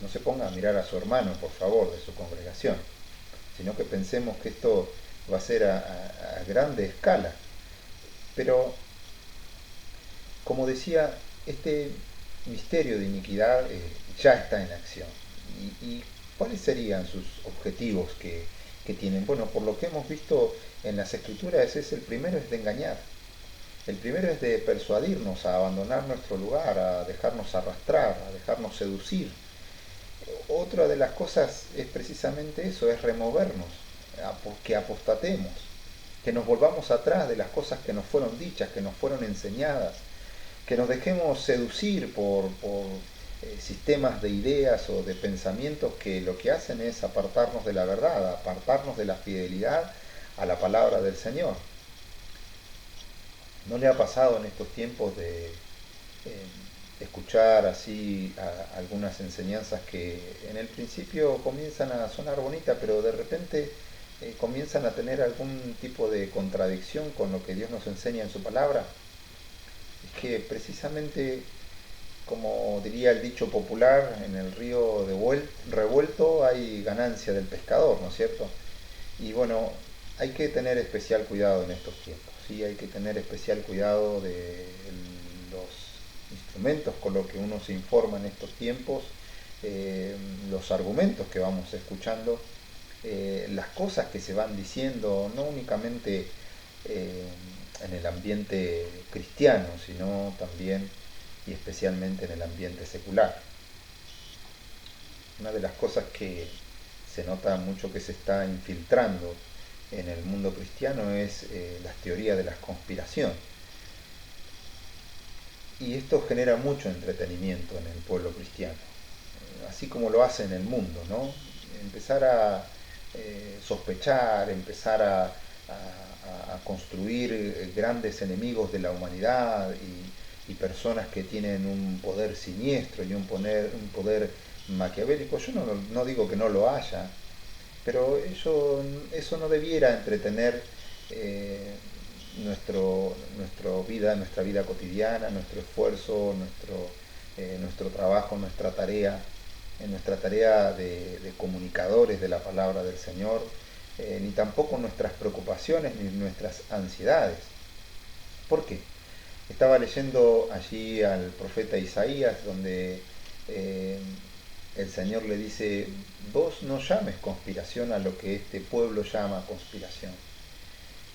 No se ponga a mirar a su hermano, por favor, de su congregación, sino que pensemos que esto va a ser a grande escala. Pero, como decía, este misterio de iniquidad ya está en acción. ¿Y cuáles serían sus objetivos que tienen? Bueno, por lo que hemos visto en las Escrituras, el primero es de engañar. El primero es de persuadirnos a abandonar nuestro lugar, a dejarnos arrastrar, a dejarnos seducir. Otra de las cosas es precisamente eso, es removernos, que apostatemos, que nos volvamos atrás de las cosas que nos fueron dichas, que nos fueron enseñadas, que nos dejemos seducir por sistemas de ideas o de pensamientos que lo que hacen es apartarnos de la verdad, apartarnos de la fidelidad a la palabra del Señor. ¿No le ha pasado en estos tiempos de escuchar así algunas enseñanzas que en el principio comienzan a sonar bonitas, pero de repente comienzan a tener algún tipo de contradicción con lo que Dios nos enseña en su palabra, es que precisamente, como diría el dicho popular, en el río revuelto hay ganancia del pescador, ¿no es cierto? Y bueno, hay que tener especial cuidado en estos tiempos, ¿sí? Hay que tener especial cuidado de los instrumentos con los que uno se informa en estos tiempos, los argumentos que vamos escuchando, las cosas que se van diciendo, no únicamente en el ambiente cristiano, sino también y especialmente en el ambiente secular. Una de las cosas que se nota mucho que se está infiltrando en el mundo cristiano es la teoría de la conspiración. Y esto genera mucho entretenimiento en el pueblo cristiano, así como lo hace en el mundo, ¿no? Empezar a sospechar, empezar a construir grandes enemigos de la humanidad y personas que tienen un poder siniestro y un poder maquiavélico. Yo no digo que no lo haya, pero eso no debiera entretener nuestra vida cotidiana, nuestro esfuerzo, nuestro trabajo, nuestra tarea, en nuestra tarea de comunicadores de la palabra del Señor, ni tampoco nuestras preocupaciones ni nuestras ansiedades. ¿Por qué? Estaba leyendo allí al profeta Isaías, donde el Señor le dice: vos no llames conspiración a lo que este pueblo llama conspiración.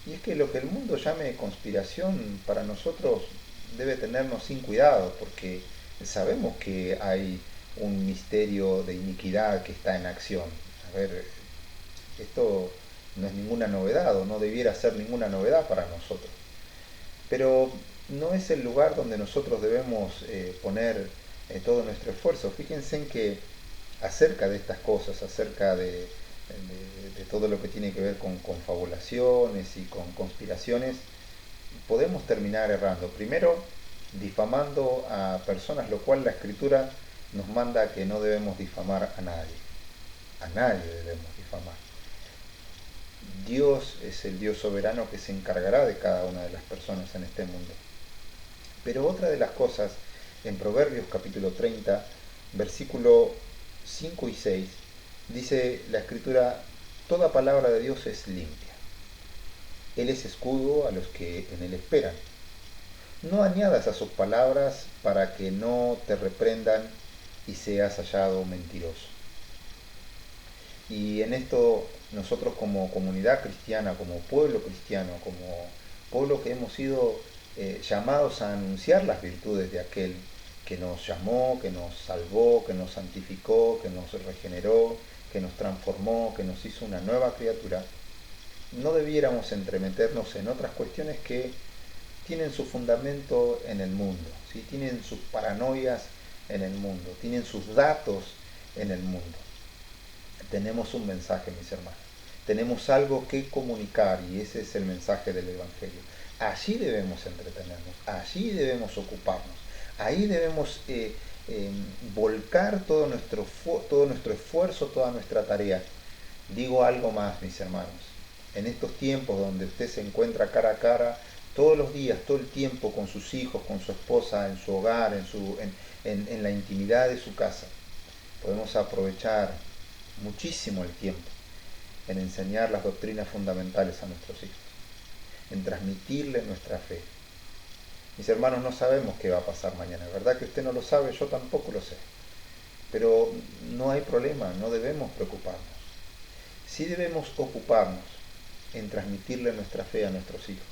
Y es que lo que el mundo llame conspiración para nosotros debe tenernos sin cuidado, porque sabemos que hay un misterio de iniquidad que está en acción. A ver, esto no es ninguna novedad, o no debiera ser ninguna novedad para nosotros. Pero no es el lugar donde nosotros debemos poner todo nuestro esfuerzo. Fíjense en que acerca de estas cosas, acerca de todo lo que tiene que ver con confabulaciones y con conspiraciones, podemos terminar errando. Primero, difamando a personas, lo cual la Escritura nos manda que no debemos difamar a nadie. A nadie debemos difamar. Dios es el Dios soberano que se encargará de cada una de las personas en este mundo. Pero otra de las cosas, en Proverbios capítulo 30, versículo 5 y 6, dice la Escritura: toda palabra de Dios es limpia. Él es escudo a los que en él esperan. No añadas a sus palabras para que no te reprendan y seas hallado mentiroso. Y en esto nosotros, como comunidad cristiana, como pueblo cristiano, como pueblo que hemos sido llamados a anunciar las virtudes de aquel que nos llamó, que nos salvó, que nos santificó, que nos regeneró, que nos transformó, que nos hizo una nueva criatura, no debiéramos entremeternos en otras cuestiones que tienen su fundamento en el mundo, ¿sí? Tienen sus paranoias en el mundo, tienen sus datos en el mundo. Tenemos un mensaje, mis hermanos, tenemos algo que comunicar, y ese es el mensaje del Evangelio. Allí debemos entretenernos, allí debemos ocuparnos, ahí debemos volcar todo nuestro esfuerzo, toda nuestra tarea. Digo algo más, mis hermanos: en estos tiempos donde usted se encuentra cara a cara todos los días, todo el tiempo, con sus hijos, con su esposa, en su hogar, en la intimidad de su casa, podemos aprovechar muchísimo el tiempo en enseñar las doctrinas fundamentales a nuestros hijos, en transmitirles nuestra fe. Mis hermanos, no sabemos qué va a pasar mañana, ¿verdad que usted no lo sabe? Yo tampoco lo sé, pero no hay problema, no debemos preocuparnos. Sí debemos ocuparnos en transmitirle nuestra fe a nuestros hijos.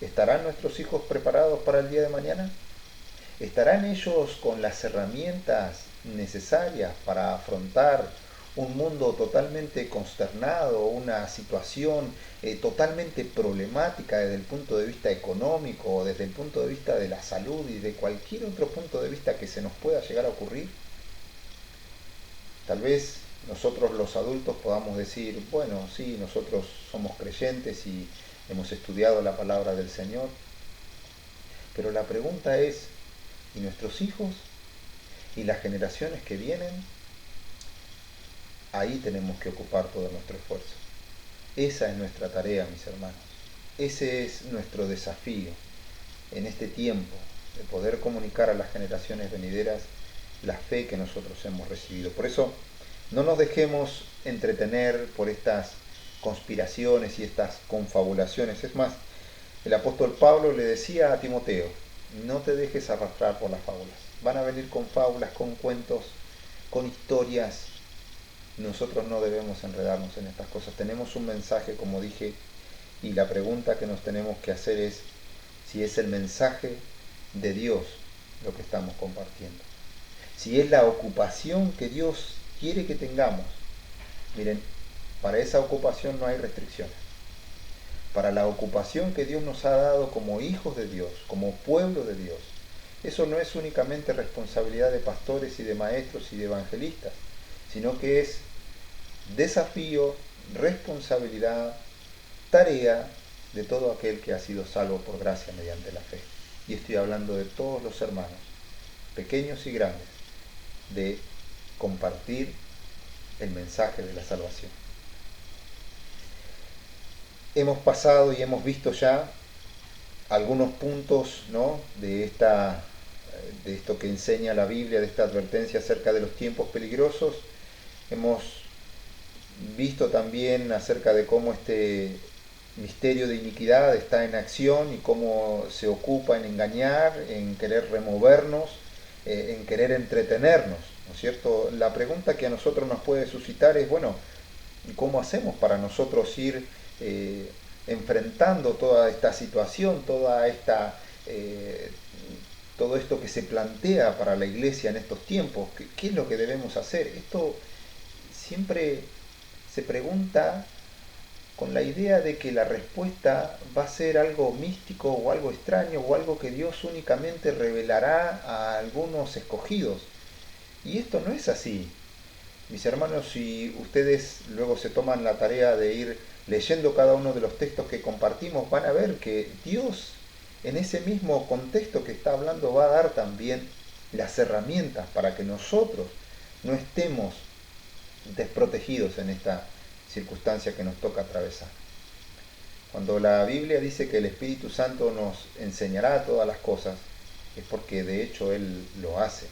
¿Estarán nuestros hijos preparados para el día de mañana? ¿Estarán ellos con las herramientas necesarias para afrontar un mundo totalmente consternado, una situación totalmente problemática desde el punto de vista económico, o desde el punto de vista de la salud y de cualquier otro punto de vista que se nos pueda llegar a ocurrir? Tal vez nosotros los adultos podamos decir: bueno, sí, nosotros somos creyentes y hemos estudiado la palabra del Señor. Pero la pregunta es: ¿y nuestros hijos? ¿Y las generaciones que vienen? Ahí tenemos que ocupar todo nuestro esfuerzo. Esa es nuestra tarea, mis hermanos. Ese es nuestro desafío en este tiempo, de poder comunicar a las generaciones venideras la fe que nosotros hemos recibido. Por eso, no nos dejemos entretener por estas conspiraciones y estas confabulaciones. Es más, el apóstol Pablo le decía a Timoteo, no te dejes arrastrar por las fábulas. Van a venir con fábulas, con cuentos, con historias. Nosotros no debemos enredarnos en estas cosas. Tenemos un mensaje, como dije, y la pregunta que nos tenemos que hacer es si es el mensaje de Dios lo que estamos compartiendo. Si es la ocupación que Dios quiere que tengamos. Miren, para esa ocupación no hay restricciones. Para la ocupación que Dios nos ha dado como hijos de Dios, como pueblo de Dios, eso no es únicamente responsabilidad de pastores y de maestros y de evangelistas, sino que es desafío, responsabilidad, tarea de todo aquel que ha sido salvo por gracia mediante la fe. Y estoy hablando de todos los hermanos, pequeños y grandes, de compartir el mensaje de la salvación. Hemos pasado y hemos visto ya algunos puntos, ¿no?, de esto que enseña la Biblia, de esta advertencia acerca de los tiempos peligrosos. Hemos visto también acerca de cómo este misterio de iniquidad está en acción y cómo se ocupa en engañar, en querer removernos, en querer entretenernos, ¿no es cierto? La pregunta que a nosotros nos puede suscitar es, bueno, ¿cómo hacemos para nosotros ir enfrentando toda esta situación, todo esto que se plantea para la iglesia en estos tiempos? ¿Qué es lo que debemos hacer? Esto siempre se pregunta con la idea de que la respuesta va a ser algo místico o algo extraño o algo que Dios únicamente revelará a algunos escogidos. Y esto no es así. Mis hermanos, si ustedes luego se toman la tarea de ir leyendo cada uno de los textos que compartimos, van a ver que Dios en ese mismo contexto que está hablando va a dar también las herramientas para que nosotros no estemos desprotegidos en esta circunstancia que nos toca atravesar. Cuando la Biblia dice que el Espíritu Santo nos enseñará todas las cosas, es porque de hecho Él lo hace.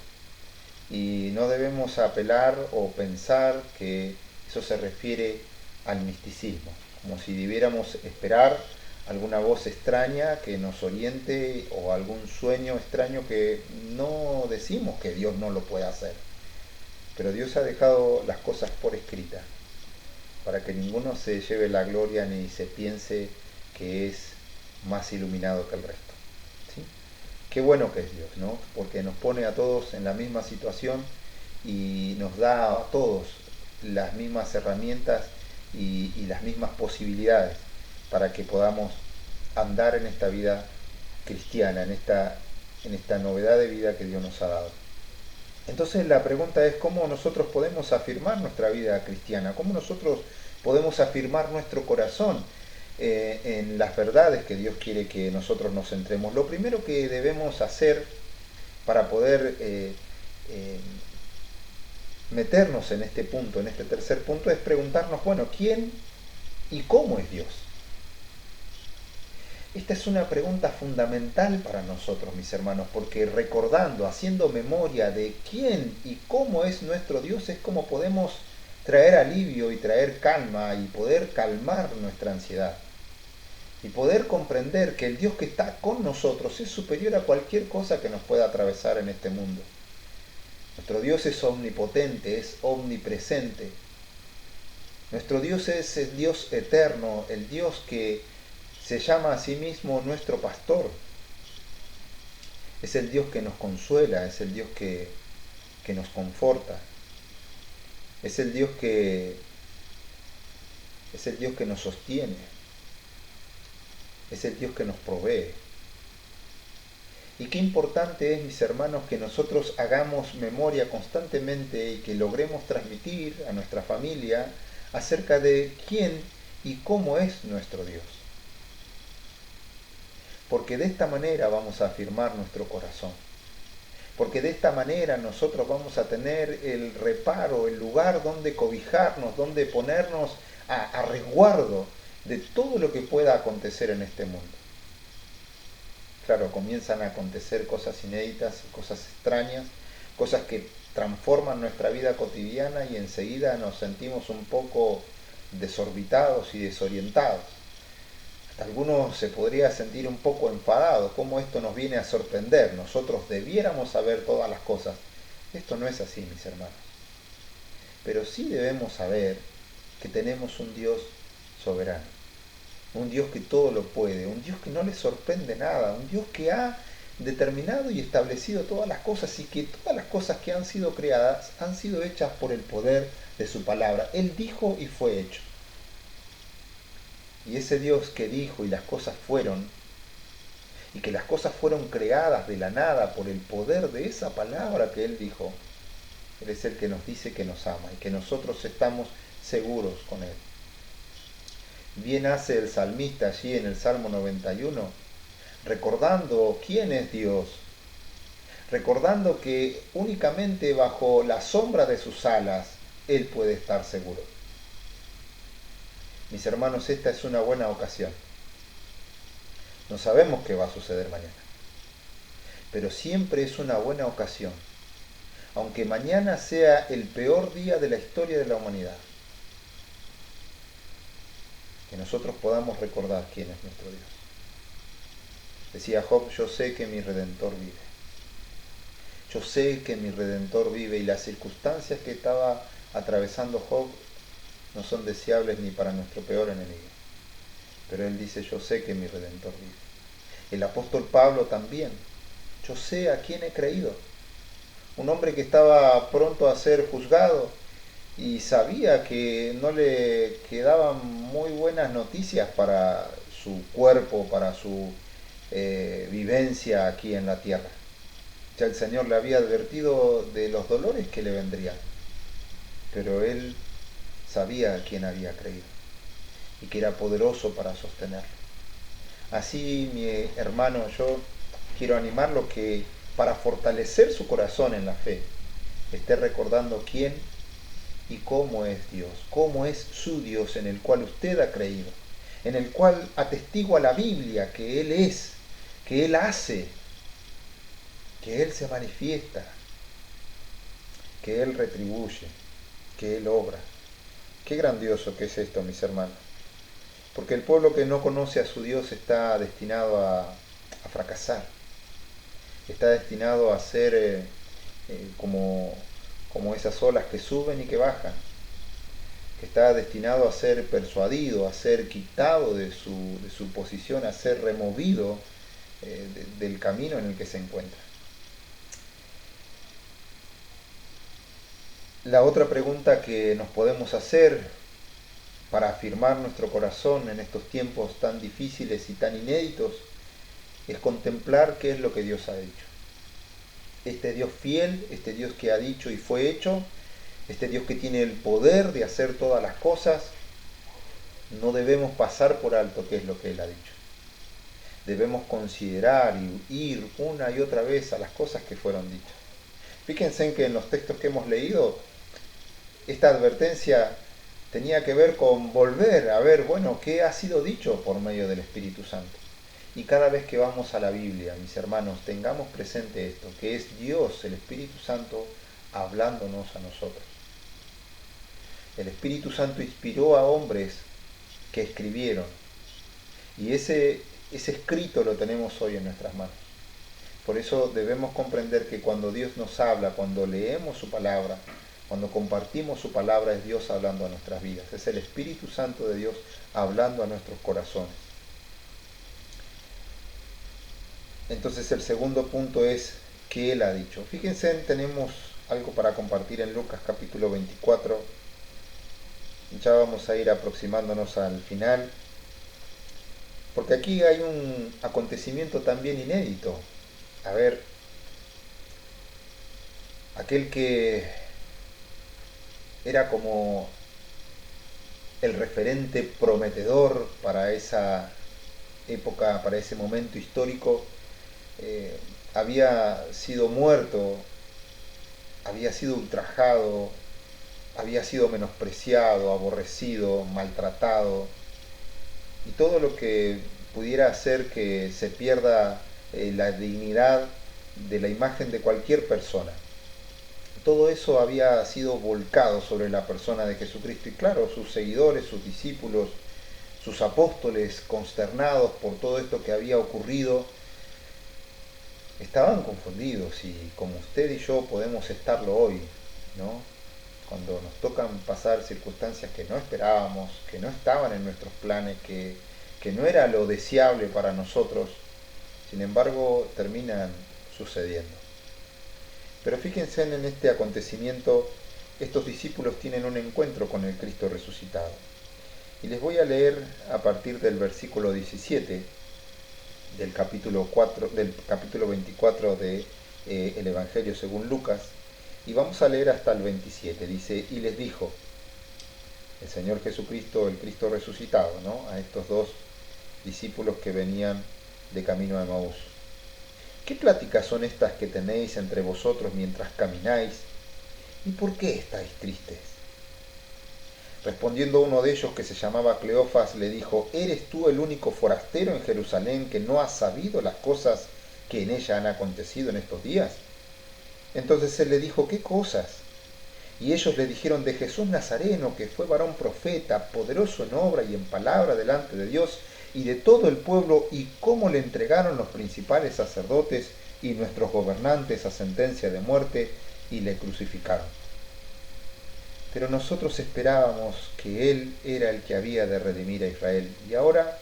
Y no debemos apelar o pensar que eso se refiere al misticismo, como si debiéramos esperar alguna voz extraña que nos oriente o algún sueño extraño, que no decimos que Dios no lo puede hacer. Pero Dios ha dejado las cosas por escrita, para que ninguno se lleve la gloria ni se piense que es más iluminado que el resto. ¿Sí? Qué bueno que es Dios, ¿no? Porque nos pone a todos en la misma situación y nos da a todos las mismas herramientas y las mismas posibilidades para que podamos andar en esta vida cristiana, en esta novedad de vida que Dios nos ha dado. Entonces la pregunta es cómo nosotros podemos afirmar nuestra vida cristiana, cómo nosotros podemos afirmar nuestro corazón en las verdades que Dios quiere que nosotros nos centremos. Lo primero que debemos hacer para poder meternos en este punto, en este tercer punto, es preguntarnos, bueno, ¿quién y cómo es Dios? Esta es una pregunta fundamental para nosotros, mis hermanos, porque recordando, haciendo memoria de quién y cómo es nuestro Dios, es como podemos traer alivio y traer calma y poder calmar nuestra ansiedad. Y poder comprender que el Dios que está con nosotros es superior a cualquier cosa que nos pueda atravesar en este mundo. Nuestro Dios es omnipotente, es omnipresente. Nuestro Dios es el Dios eterno, el Dios que se llama a sí mismo nuestro pastor. Es el Dios que nos consuela, es el Dios que nos conforta. Es el Dios que nos sostiene. Es el Dios que nos provee. Y qué importante es, mis hermanos, que nosotros hagamos memoria constantemente y que logremos transmitir a nuestra familia acerca de quién y cómo es nuestro Dios. Porque de esta manera vamos a afirmar nuestro corazón. Porque de esta manera nosotros vamos a tener el reparo, el lugar donde cobijarnos, donde ponernos a resguardo de todo lo que pueda acontecer en este mundo. Claro, comienzan a acontecer cosas inéditas, cosas extrañas, cosas que transforman nuestra vida cotidiana y enseguida nos sentimos un poco desorbitados y desorientados. Hasta algunos se podría sentir un poco enfadados, cómo esto nos viene a sorprender. Nosotros debiéramos saber todas las cosas. Esto no es así, mis hermanos. Pero sí debemos saber que tenemos un Dios soberano, un Dios que todo lo puede, un Dios que no le sorprende nada, un Dios que ha determinado y establecido todas las cosas y que todas las cosas que han sido creadas han sido hechas por el poder de su palabra. Él dijo y fue hecho. Y ese Dios que dijo y las cosas fueron, y que las cosas fueron creadas de la nada por el poder de esa palabra que Él dijo, Él es el que nos dice que nos ama y que nosotros estamos seguros con Él. Bien hace el salmista allí en el Salmo 91, recordando quién es Dios, recordando que únicamente bajo la sombra de sus alas Él puede estar seguro. Mis hermanos, esta es una buena ocasión. No sabemos qué va a suceder mañana, pero siempre es una buena ocasión, aunque mañana sea el peor día de la historia de la humanidad, que nosotros podamos recordar quién es nuestro Dios. Decía Job, yo sé que mi Redentor vive. Yo sé que mi Redentor vive, y las circunstancias que estaba atravesando Job no son deseables ni para nuestro peor enemigo. Pero él dice, yo sé que mi Redentor vive. El apóstol Pablo también, yo sé a quién he creído. Un hombre que estaba pronto a ser juzgado y sabía que no le quedaban muy buenas noticias para su cuerpo, para su vivencia aquí en la tierra. Ya el Señor le había advertido de los dolores que le vendrían, pero él sabía a quién había creído y que era poderoso para sostenerlo. Así, mi hermano, yo quiero animarlo que para fortalecer su corazón en la fe, esté recordando quién y cómo es Dios, cómo es su Dios en el cual usted ha creído, en el cual atestigua la Biblia que Él es, que Él hace, que Él se manifiesta, que Él retribuye, que Él obra. Qué grandioso que es esto, mis hermanos. Porque el pueblo que no conoce a su Dios está destinado a fracasar. Está destinado a ser como esas olas que suben y que bajan. Está destinado a ser persuadido, a ser quitado de su posición, a ser removido del camino en el que se encuentra. La otra pregunta que nos podemos hacer para afirmar nuestro corazón en estos tiempos tan difíciles y tan inéditos es contemplar qué es lo que Dios ha dicho. Este Dios fiel, este Dios que ha dicho y fue hecho, este Dios que tiene el poder de hacer todas las cosas, no debemos pasar por alto qué es lo que Él ha dicho. Debemos considerar y ir una y otra vez a las cosas que fueron dichas. Fíjense en que en los textos que hemos leído, esta advertencia tenía que ver con volver a ver, bueno, qué ha sido dicho por medio del Espíritu Santo. Y cada vez que vamos a la Biblia, mis hermanos, tengamos presente esto, que es Dios, el Espíritu Santo, hablándonos a nosotros. El Espíritu Santo inspiró a hombres que escribieron, y ese escrito lo tenemos hoy en nuestras manos. Por eso debemos comprender que cuando Dios nos habla, cuando leemos su palabra, cuando compartimos su palabra, es Dios hablando a nuestras vidas. Es el Espíritu Santo de Dios hablando a nuestros corazones. Entonces el segundo punto es que Él ha dicho. Fíjense, tenemos algo para compartir en Lucas capítulo 24. Ya vamos a ir aproximándonos al final, porque aquí hay un acontecimiento también inédito. A ver, aquel que era como el referente prometedor para esa época, para ese momento histórico, había sido muerto, había sido ultrajado, había sido menospreciado, aborrecido, maltratado, y todo lo que pudiera hacer que se pierda la dignidad de la imagen de cualquier persona. Todo eso había sido volcado sobre la persona de Jesucristo, y claro, sus seguidores, sus discípulos, sus apóstoles, consternados por todo esto que había ocurrido, estaban confundidos, y como usted y yo podemos estarlo hoy, ¿no? Cuando nos tocan pasar circunstancias que no esperábamos, que no estaban en nuestros planes, que no era lo deseable para nosotros, sin embargo terminan sucediendo. Pero fíjense en este acontecimiento, estos discípulos tienen un encuentro con el Cristo resucitado. Y les voy a leer a partir del versículo 17 del capítulo 24 de el Evangelio según Lucas, y vamos a leer hasta el 27. Dice: y les dijo el Señor Jesucristo, el Cristo resucitado, ¿no?, a estos dos discípulos que venían de camino a Emaús: ¿qué pláticas son estas que tenéis entre vosotros mientras camináis? ¿Y por qué estáis tristes? Respondiendo uno de ellos, que se llamaba Cleofas, le dijo: ¿eres tú el único forastero en Jerusalén que no has sabido las cosas que en ella han acontecido en estos días? Entonces él le dijo: ¿qué cosas? Y ellos le dijeron: de Jesús Nazareno, que fue varón profeta, poderoso en obra y en palabra delante de Dios y de todo el pueblo, y cómo le entregaron los principales sacerdotes y nuestros gobernantes a sentencia de muerte, y le crucificaron. Pero nosotros esperábamos que Él era el que había de redimir a Israel. Y ahora,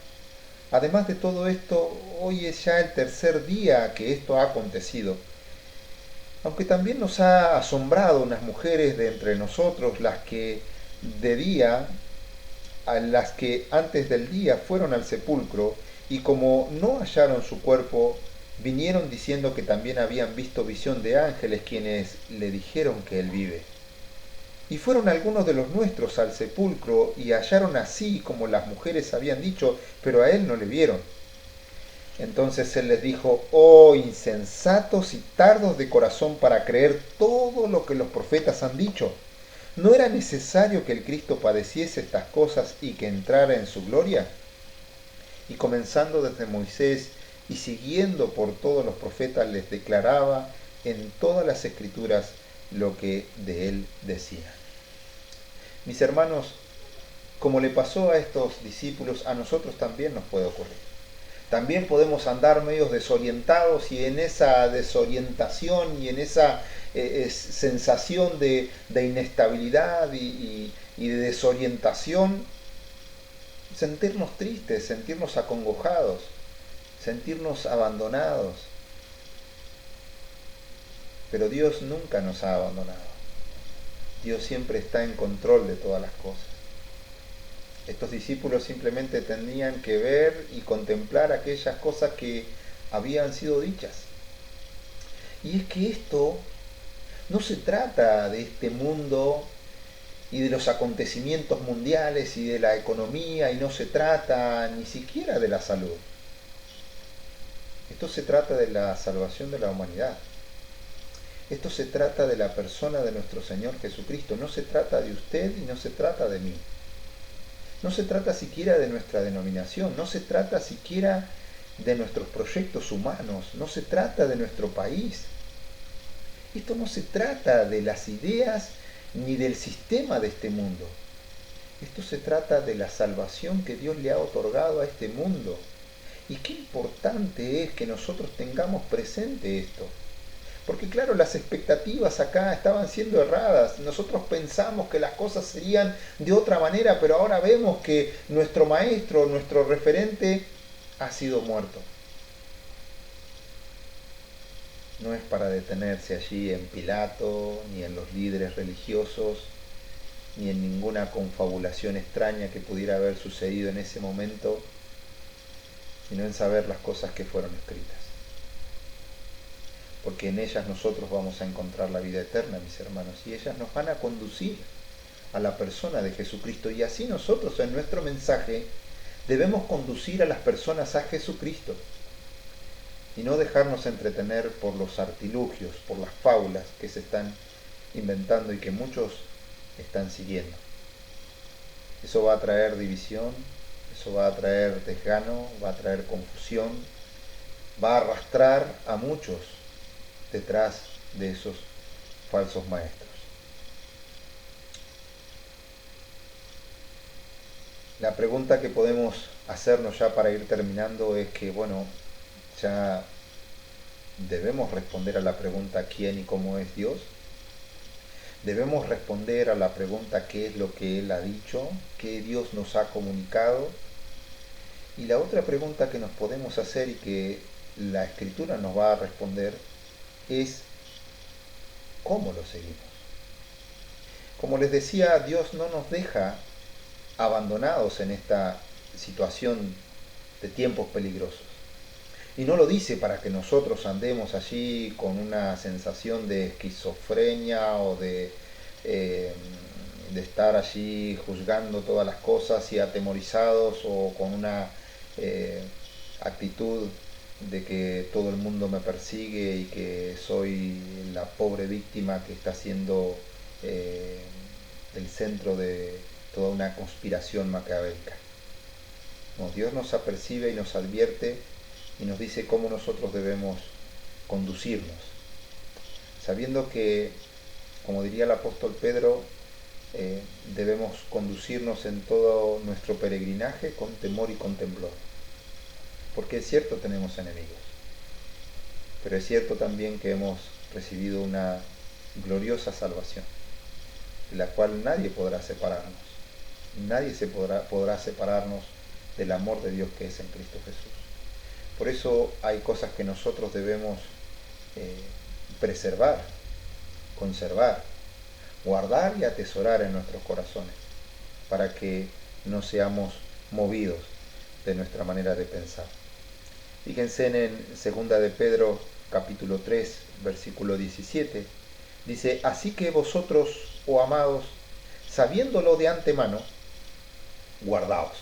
además de todo esto, hoy es ya el tercer día que esto ha acontecido. Aunque también nos ha asombrado unas mujeres de entre nosotros, las que de día, a las que antes del día fueron al sepulcro, y como no hallaron su cuerpo, vinieron diciendo que también habían visto visión de ángeles, quienes le dijeron que Él vive. Y fueron algunos de los nuestros al sepulcro, y hallaron así como las mujeres habían dicho, pero a Él no le vieron. Entonces Él les dijo: oh insensatos y tardos de corazón para creer todo lo que los profetas han dicho. ¿No era necesario que el Cristo padeciese estas cosas y que entrara en su gloria? Y comenzando desde Moisés y siguiendo por todos los profetas, les declaraba en todas las escrituras lo que de Él decían. Mis hermanos, como le pasó a estos discípulos, a nosotros también nos puede ocurrir. También podemos andar medios desorientados, y en esa desorientación y en esa sensación de inestabilidad y de desorientación, sentirnos tristes, sentirnos acongojados, sentirnos abandonados. Pero Dios nunca nos ha abandonado. Dios siempre está en control de todas las cosas. Estos discípulos simplemente tenían que ver y contemplar aquellas cosas que habían sido dichas. Y es que esto no se trata de este mundo y de los acontecimientos mundiales y de la economía, y no se trata ni siquiera de la salud. Esto se trata de la salvación de la humanidad. Esto se trata de la persona de nuestro Señor Jesucristo. No se trata de usted y no se trata de mí. No se trata siquiera de nuestra denominación, no se trata siquiera de nuestros proyectos humanos, no se trata de nuestro país. Esto no se trata de las ideas ni del sistema de este mundo. Esto se trata de la salvación que Dios le ha otorgado a este mundo. Y qué importante es que nosotros tengamos presente esto. Porque claro, las expectativas acá estaban siendo erradas. Nosotros pensamos que las cosas serían de otra manera, pero ahora vemos que nuestro maestro, nuestro referente, ha sido muerto. No es para detenerse allí en Pilato, ni en los líderes religiosos, ni en ninguna confabulación extraña que pudiera haber sucedido en ese momento, sino en saber las cosas que fueron escritas. Porque en ellas nosotros vamos a encontrar la vida eterna, mis hermanos, y ellas nos van a conducir a la persona de Jesucristo. Y así nosotros en nuestro mensaje debemos conducir a las personas a Jesucristo, y no dejarnos entretener por los artilugios, por las fábulas que se están inventando y que muchos están siguiendo. Eso va a traer división, eso va a traer desgano, va a traer confusión, va a arrastrar a muchos detrás de esos falsos maestros. La pregunta que podemos hacernos ya para ir terminando es que, bueno, ya debemos responder a la pregunta ¿quién y cómo es Dios? Debemos responder a la pregunta ¿qué es lo que Él ha dicho? ¿Qué Dios nos ha comunicado? Y la otra pregunta que nos podemos hacer y que la Escritura nos va a responder es ¿cómo lo seguimos? Como les decía, Dios no nos deja abandonados en esta situación de tiempos peligrosos. Y no lo dice para que nosotros andemos allí con una sensación de esquizofrenia o de estar allí juzgando todas las cosas y atemorizados o con una actitud de que todo el mundo me persigue y que soy la pobre víctima que está siendo el centro de toda una conspiración maquiavélica. No, Dios nos apercibe y nos advierte y nos dice cómo nosotros debemos conducirnos, sabiendo que, como diría el apóstol Pedro, debemos conducirnos en todo nuestro peregrinaje con temor y con temblor, porque es cierto, tenemos enemigos, pero es cierto también que hemos recibido una gloriosa salvación, de la cual nadie podrá separarnos, nadie podrá separarnos del amor de Dios que es en Cristo Jesús. Por eso hay cosas que nosotros debemos preservar, conservar, guardar y atesorar en nuestros corazones, para que no seamos movidos de nuestra manera de pensar. Fíjense en 2 de Pedro capítulo 3, versículo 17, dice: así que vosotros, oh amados, sabiéndolo de antemano, guardaos.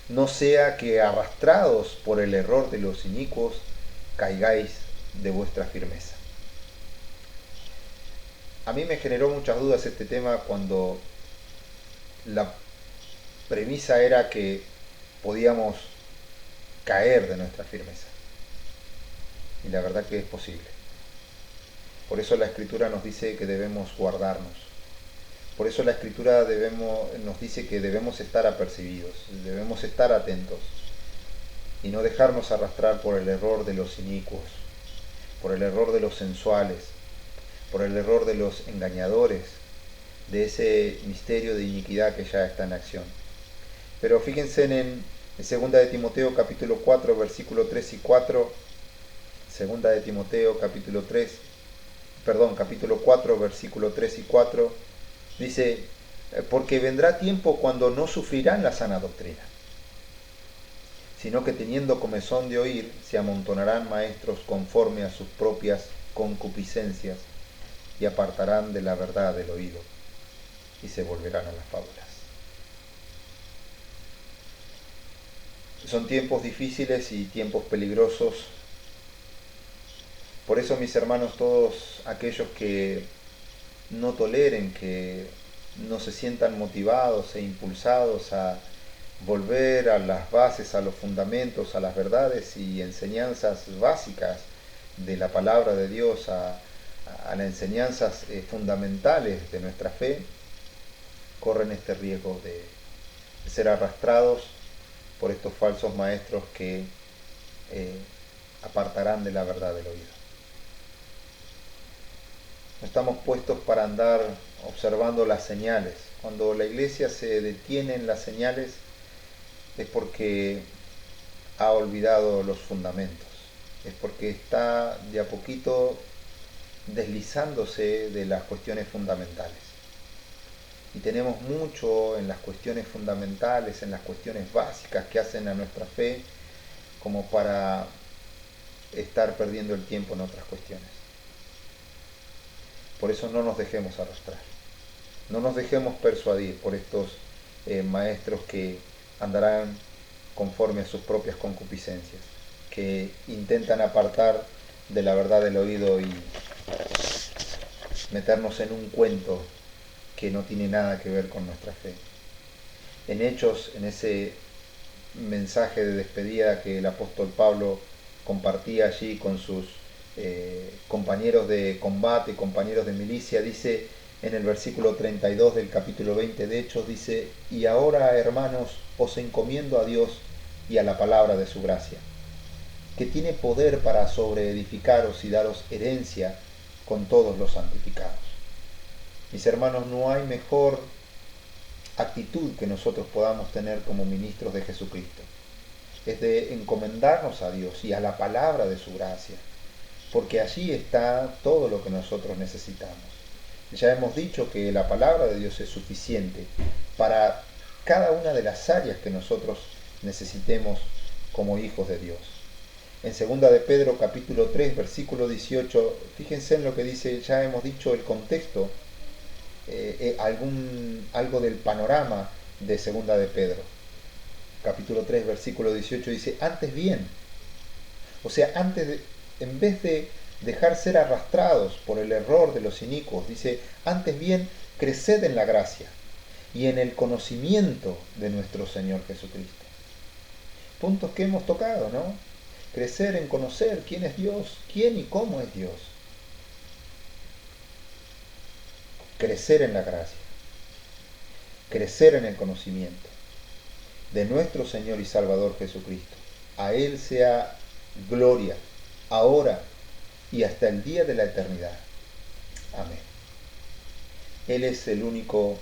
No sea que arrastrados por el error de los inicuos, caigáis de vuestra firmeza. A mí me generó muchas dudas este tema cuando la premisa era que podíamos caer de nuestra firmeza. Y la verdad que es posible. Por eso la Escritura nos dice que debemos guardarnos. Por eso la Escritura nos dice que debemos estar apercibidos, debemos estar atentos y no dejarnos arrastrar por el error de los inicuos, por el error de los sensuales, por el error de los engañadores, de ese misterio de iniquidad que ya está en acción. Pero fíjense en 2 de Timoteo capítulo 4, versículo 3 y 4, 2 de Timoteo capítulo 4, versículo 3 y 4, dice: porque vendrá tiempo cuando no sufrirán la sana doctrina, sino que teniendo comezón de oír, se amontonarán maestros conforme a sus propias concupiscencias y apartarán de la verdad del oído y se volverán a las fábulas. Son tiempos difíciles y tiempos peligrosos. Por eso, mis hermanos, todos aquellos que no toleren, que no se sientan motivados e impulsados a volver a las bases, a los fundamentos, a las verdades y enseñanzas básicas de la palabra de Dios, a las enseñanzas fundamentales de nuestra fe, corren este riesgo de ser arrastrados por estos falsos maestros que apartarán de la verdad del oído. No estamos puestos para andar observando las señales. Cuando la iglesia se detiene en las señales es porque ha olvidado los fundamentos, es porque está de a poquito deslizándose de las cuestiones fundamentales. Y tenemos mucho en las cuestiones fundamentales, en las cuestiones básicas que hacen a nuestra fe, como para estar perdiendo el tiempo en otras cuestiones. Por eso no nos dejemos arrastrar, no nos dejemos persuadir por estos maestros que andarán conforme a sus propias concupiscencias, que intentan apartar de la verdad del oído y meternos en un cuento que no tiene nada que ver con nuestra fe. En Hechos, en ese mensaje de despedida que el apóstol Pablo compartía allí con sus compañeros de combate, compañeros de milicia, dice en el versículo 32 del capítulo 20 de Hechos, dice: y ahora, hermanos, os encomiendo a Dios y a la palabra de su gracia, que tiene poder para sobreedificaros y daros herencia con todos los santificados. Mis hermanos, no hay mejor actitud que nosotros podamos tener como ministros de Jesucristo. Es de encomendarnos a Dios y a la palabra de su gracia, porque allí está todo lo que nosotros necesitamos. Ya hemos dicho que la palabra de Dios es suficiente para cada una de las áreas que nosotros necesitemos como hijos de Dios. En 2 de Pedro capítulo 3 versículo 18, fíjense en lo que dice, ya hemos dicho el contexto, algo del panorama de 2 de Pedro. Capítulo 3 versículo 18 dice: antes bien, o sea, en vez de dejar ser arrastrados por el error de los inicuos, dice: antes bien, creced en la gracia y en el conocimiento de nuestro Señor Jesucristo. Puntos que hemos tocado, ¿no? Crecer en conocer quién es Dios, quién y cómo es Dios. Crecer en la gracia, crecer en el conocimiento de nuestro Señor y Salvador Jesucristo. A Él sea gloria, ahora y hasta el día de la eternidad. Amén. Él es el único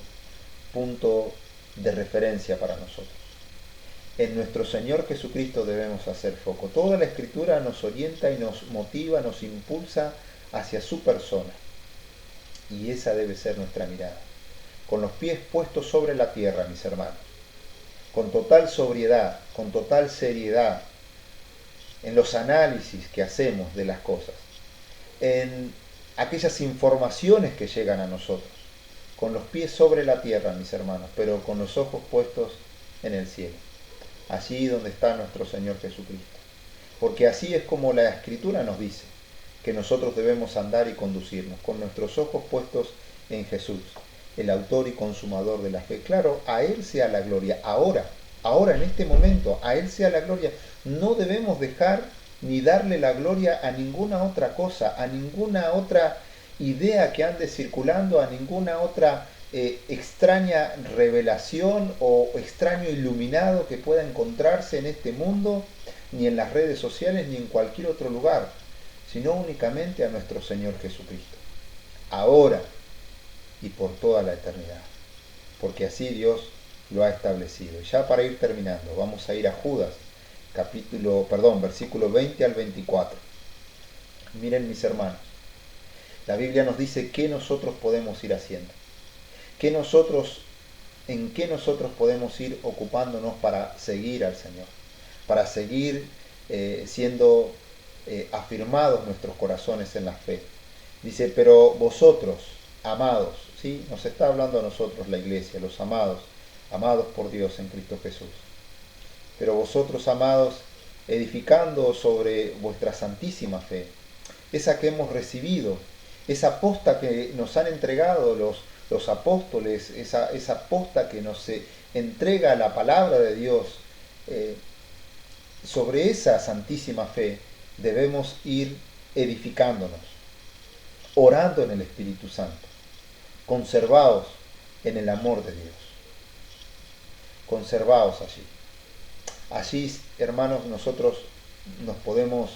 punto de referencia para nosotros. En nuestro Señor Jesucristo debemos hacer foco. Toda la Escritura nos orienta y nos motiva, nos impulsa hacia su persona. Y esa debe ser nuestra mirada. Con los pies puestos sobre la tierra, mis hermanos. Con total sobriedad, con total seriedad, en los análisis que hacemos de las cosas, en aquellas informaciones que llegan a nosotros, con los pies sobre la tierra, mis hermanos, pero con los ojos puestos en el cielo, allí donde está nuestro Señor Jesucristo. Porque así es como la Escritura nos dice que nosotros debemos andar y conducirnos, con nuestros ojos puestos en Jesús, el autor y consumador de la fe. Claro, a Él sea la gloria. Ahora, en este momento, a Él sea la gloria. No debemos dejar ni darle la gloria a ninguna otra cosa, a ninguna otra idea que ande circulando, a ninguna otra extraña revelación o extraño iluminado que pueda encontrarse en este mundo, ni en las redes sociales, ni en cualquier otro lugar, sino únicamente a nuestro Señor Jesucristo. Ahora y por toda la eternidad, porque así Dios lo ha establecido. Y ya para ir terminando, vamos a ir a Judas, versículo 20 al 24. Miren, mis hermanos, la Biblia nos dice qué nosotros podemos ir haciendo, en qué nosotros podemos ir ocupándonos para seguir al Señor, para seguir siendo afirmados nuestros corazones en la fe. Dice: pero vosotros, amados, ¿sí? Nos está hablando a nosotros la iglesia, los amados por Dios en Cristo Jesús. Pero vosotros, amados, edificando sobre vuestra santísima fe, esa que hemos recibido, esa posta que nos han entregado los apóstoles, esa posta que nos entrega la palabra de Dios, sobre esa santísima fe debemos ir edificándonos, orando en el Espíritu Santo, conservados en el amor de Dios. Conservados allí. Allí, hermanos, nosotros nos podemos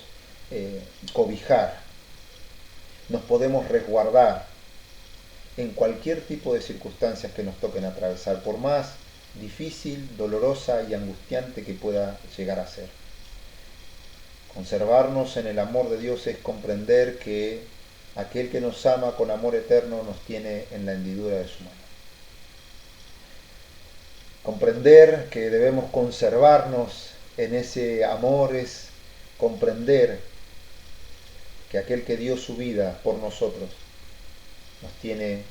cobijar, nos podemos resguardar en cualquier tipo de circunstancias que nos toquen atravesar, por más difícil, dolorosa y angustiante que pueda llegar a ser. Conservarnos en el amor de Dios es comprender que aquel que nos ama con amor eterno nos tiene en la hendidura de su mano. Comprender que debemos conservarnos en ese amor es comprender que aquel que dio su vida por nosotros nos tiene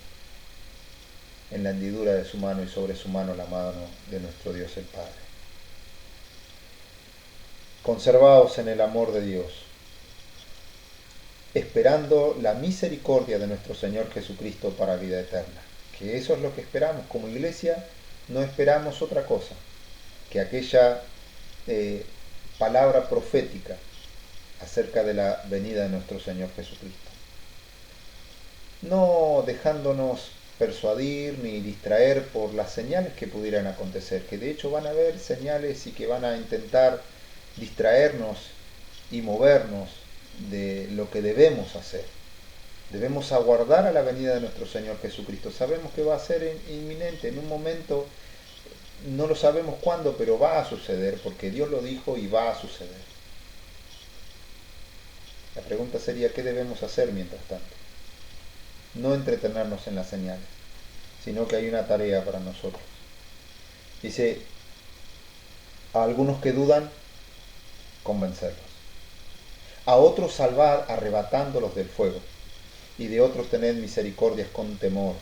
en la hendidura de su mano y sobre su mano la mano de nuestro Dios el Padre. Conservaos en el amor de Dios, esperando la misericordia de nuestro Señor Jesucristo para vida eterna, que eso es lo que esperamos. Como iglesia no esperamos otra cosa que aquella palabra profética acerca de la venida de nuestro Señor Jesucristo. No dejándonos persuadir ni distraer por las señales que pudieran acontecer, que de hecho van a haber señales y que van a intentar distraernos y movernos de lo que debemos hacer. Debemos aguardar a la venida de nuestro Señor Jesucristo. Sabemos que va a ser inminente, en un momento, no lo sabemos cuándo, pero va a suceder, porque Dios lo dijo y va a suceder. La pregunta sería, ¿qué debemos hacer mientras tanto? No entretenernos en las señales, sino que hay una tarea para nosotros. Dice, a algunos que dudan, convencerlos. A otros salvad arrebatándolos del fuego, y de otros tened misericordias con temor,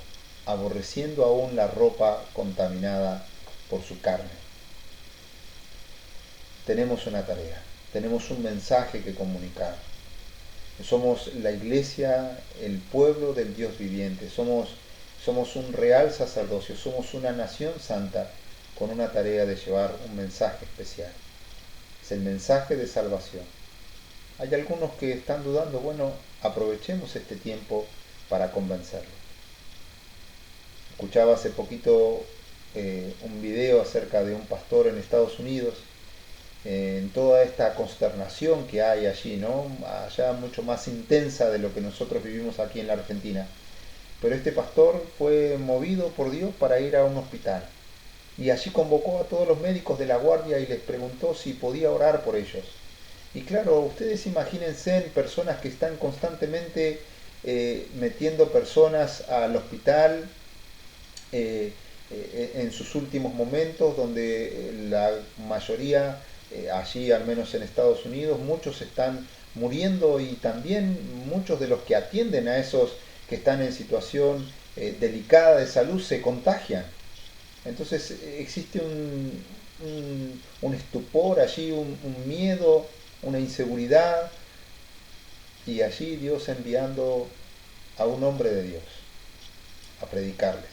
aborreciendo aún la ropa contaminada por su carne. Tenemos una tarea, tenemos un mensaje que comunicar. Somos la iglesia, el pueblo del Dios viviente, somos un real sacerdocio, somos una nación santa con una tarea de llevar un mensaje especial. Es el mensaje de salvación. Hay algunos que están dudando, bueno, aprovechemos este tiempo para convencerlos. Escuchaba hace poquito un video acerca de un pastor en Estados Unidos, en toda esta consternación que hay allí, ¿no? Allá mucho más intensa de lo que nosotros vivimos aquí en la Argentina. Pero este pastor fue movido por Dios para ir a un hospital. Y allí convocó a todos los médicos de la guardia y les preguntó si podía orar por ellos. Y claro, ustedes imagínense en personas que están constantemente metiendo personas al hospital en sus últimos momentos, donde la mayoría, allí al menos en Estados Unidos, muchos están muriendo y también muchos de los que atienden a esos que están en situación delicada de salud se contagian. Entonces existe un estupor allí, un miedo, una inseguridad, y allí Dios enviando a un hombre de Dios a predicarles.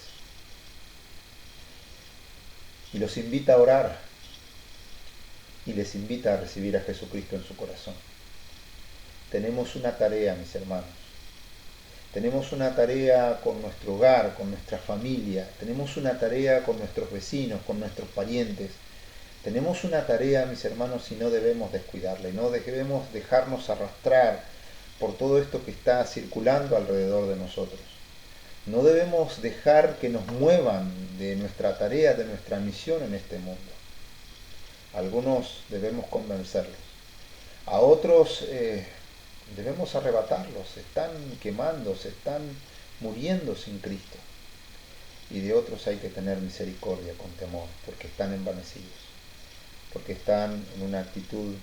Y los invita a orar y les invita a recibir a Jesucristo en su corazón. Tenemos una tarea, mis hermanos. Tenemos una tarea con nuestro hogar, con nuestra familia. Tenemos una tarea con nuestros vecinos, con nuestros parientes. Tenemos una tarea, mis hermanos, y no debemos descuidarla. Y no debemos dejarnos arrastrar por todo esto que está circulando alrededor de nosotros. No debemos dejar que nos muevan de nuestra tarea, de nuestra misión en este mundo. Algunos debemos convencerlos. A otros debemos arrebatarlos. Se están quemando, se están muriendo sin Cristo. Y de otros hay que tener misericordia con temor, porque están envanecidos, porque están en una actitud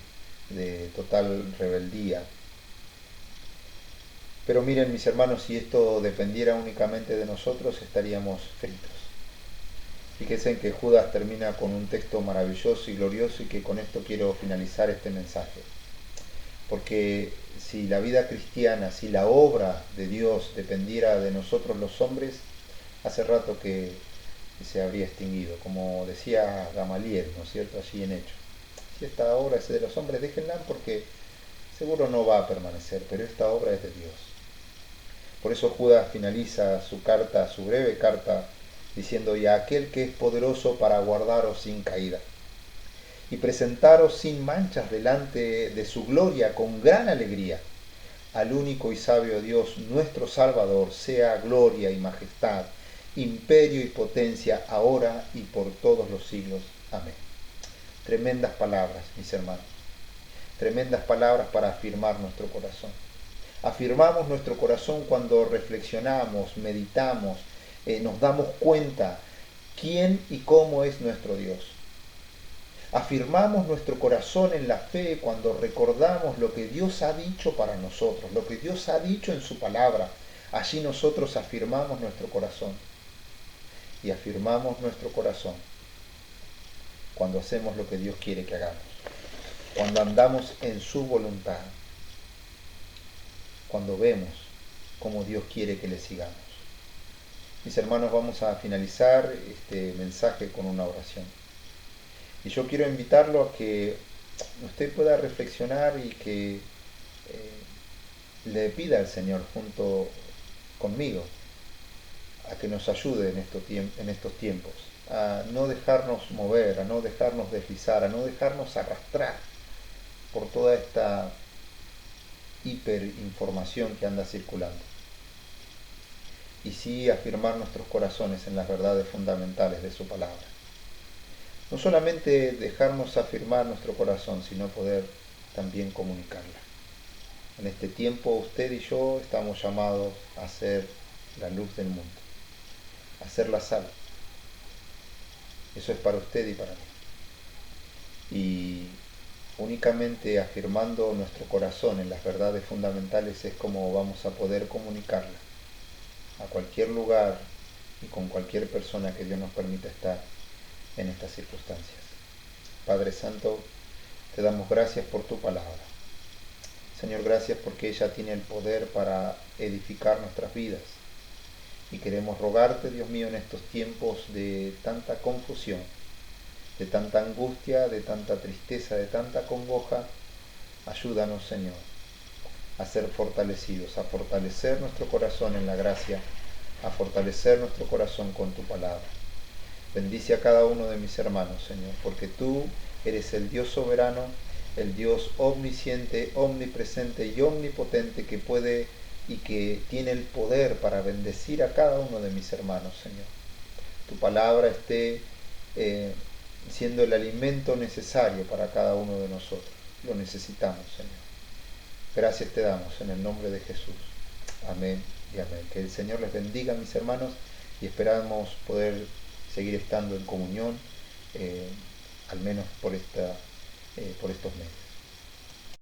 de total rebeldía. Pero miren, mis hermanos, si esto dependiera únicamente de nosotros, estaríamos fritos. Fíjense que Judas termina con un texto maravilloso y glorioso, y que con esto quiero finalizar este mensaje. Porque si la vida cristiana, si la obra de Dios dependiera de nosotros los hombres, hace rato que se habría extinguido. Como decía Gamaliel, ¿no es cierto?, allí en Hechos. Si esta obra es de los hombres, déjenla, porque seguro no va a permanecer, pero esta obra es de Dios. Por eso Judas finaliza su carta, su breve carta, diciendo: y a aquel que es poderoso para guardaros sin caída y presentaros sin manchas delante de su gloria con gran alegría, al único y sabio Dios nuestro Salvador, sea gloria y majestad, imperio y potencia, ahora y por todos los siglos. Amén. Tremendas palabras, mis hermanos. Tremendas palabras para afirmar nuestro corazón. Afirmamos nuestro corazón cuando reflexionamos, meditamos, nos damos cuenta quién y cómo es nuestro Dios. Afirmamos nuestro corazón en la fe cuando recordamos lo que Dios ha dicho para nosotros, lo que Dios ha dicho en su palabra. Allí nosotros afirmamos nuestro corazón. Y afirmamos nuestro corazón cuando hacemos lo que Dios quiere que hagamos, cuando andamos en su voluntad, cuando vemos cómo Dios quiere que le sigamos. mis hermanos, vamos a finalizar este mensaje con una oración. Y yo quiero invitarlo a que usted pueda reflexionar y que le pida al Señor junto conmigo a que nos ayude en estos tiempos, a no dejarnos mover, a no dejarnos deslizar, a no dejarnos arrastrar por toda esta hiperinformación que anda circulando. Y sí afirmar nuestros corazones en las verdades fundamentales de su palabra. No solamente dejarnos afirmar nuestro corazón, sino poder también comunicarla. En este tiempo usted y yo estamos llamados a ser la luz del mundo, a ser la sal. Eso es para usted y para mí. Y únicamente afirmando nuestro corazón en las verdades fundamentales es como vamos a poder comunicarla a cualquier lugar y con cualquier persona que Dios nos permita estar en estas circunstancias. Padre Santo, te damos gracias por tu palabra. Señor, gracias porque ella tiene el poder para edificar nuestras vidas. Y queremos rogarte, Dios mío, en estos tiempos de tanta confusión, de tanta angustia, de tanta tristeza, de tanta congoja, ayúdanos, Señor, a ser fortalecidos, a fortalecer nuestro corazón en la gracia, a fortalecer nuestro corazón con tu palabra. Bendice a cada uno de mis hermanos, Señor, porque tú eres el Dios soberano, el Dios omnisciente, omnipresente y omnipotente que puede y que tiene el poder para bendecir a cada uno de mis hermanos, Señor. Tu palabra esté siendo el alimento necesario para cada uno de nosotros. Lo necesitamos, Señor. Gracias te damos en el nombre de Jesús. Amén y amén. Que el Señor les bendiga, mis hermanos, y esperamos poder seguir estando en comunión, al menos por estos medios.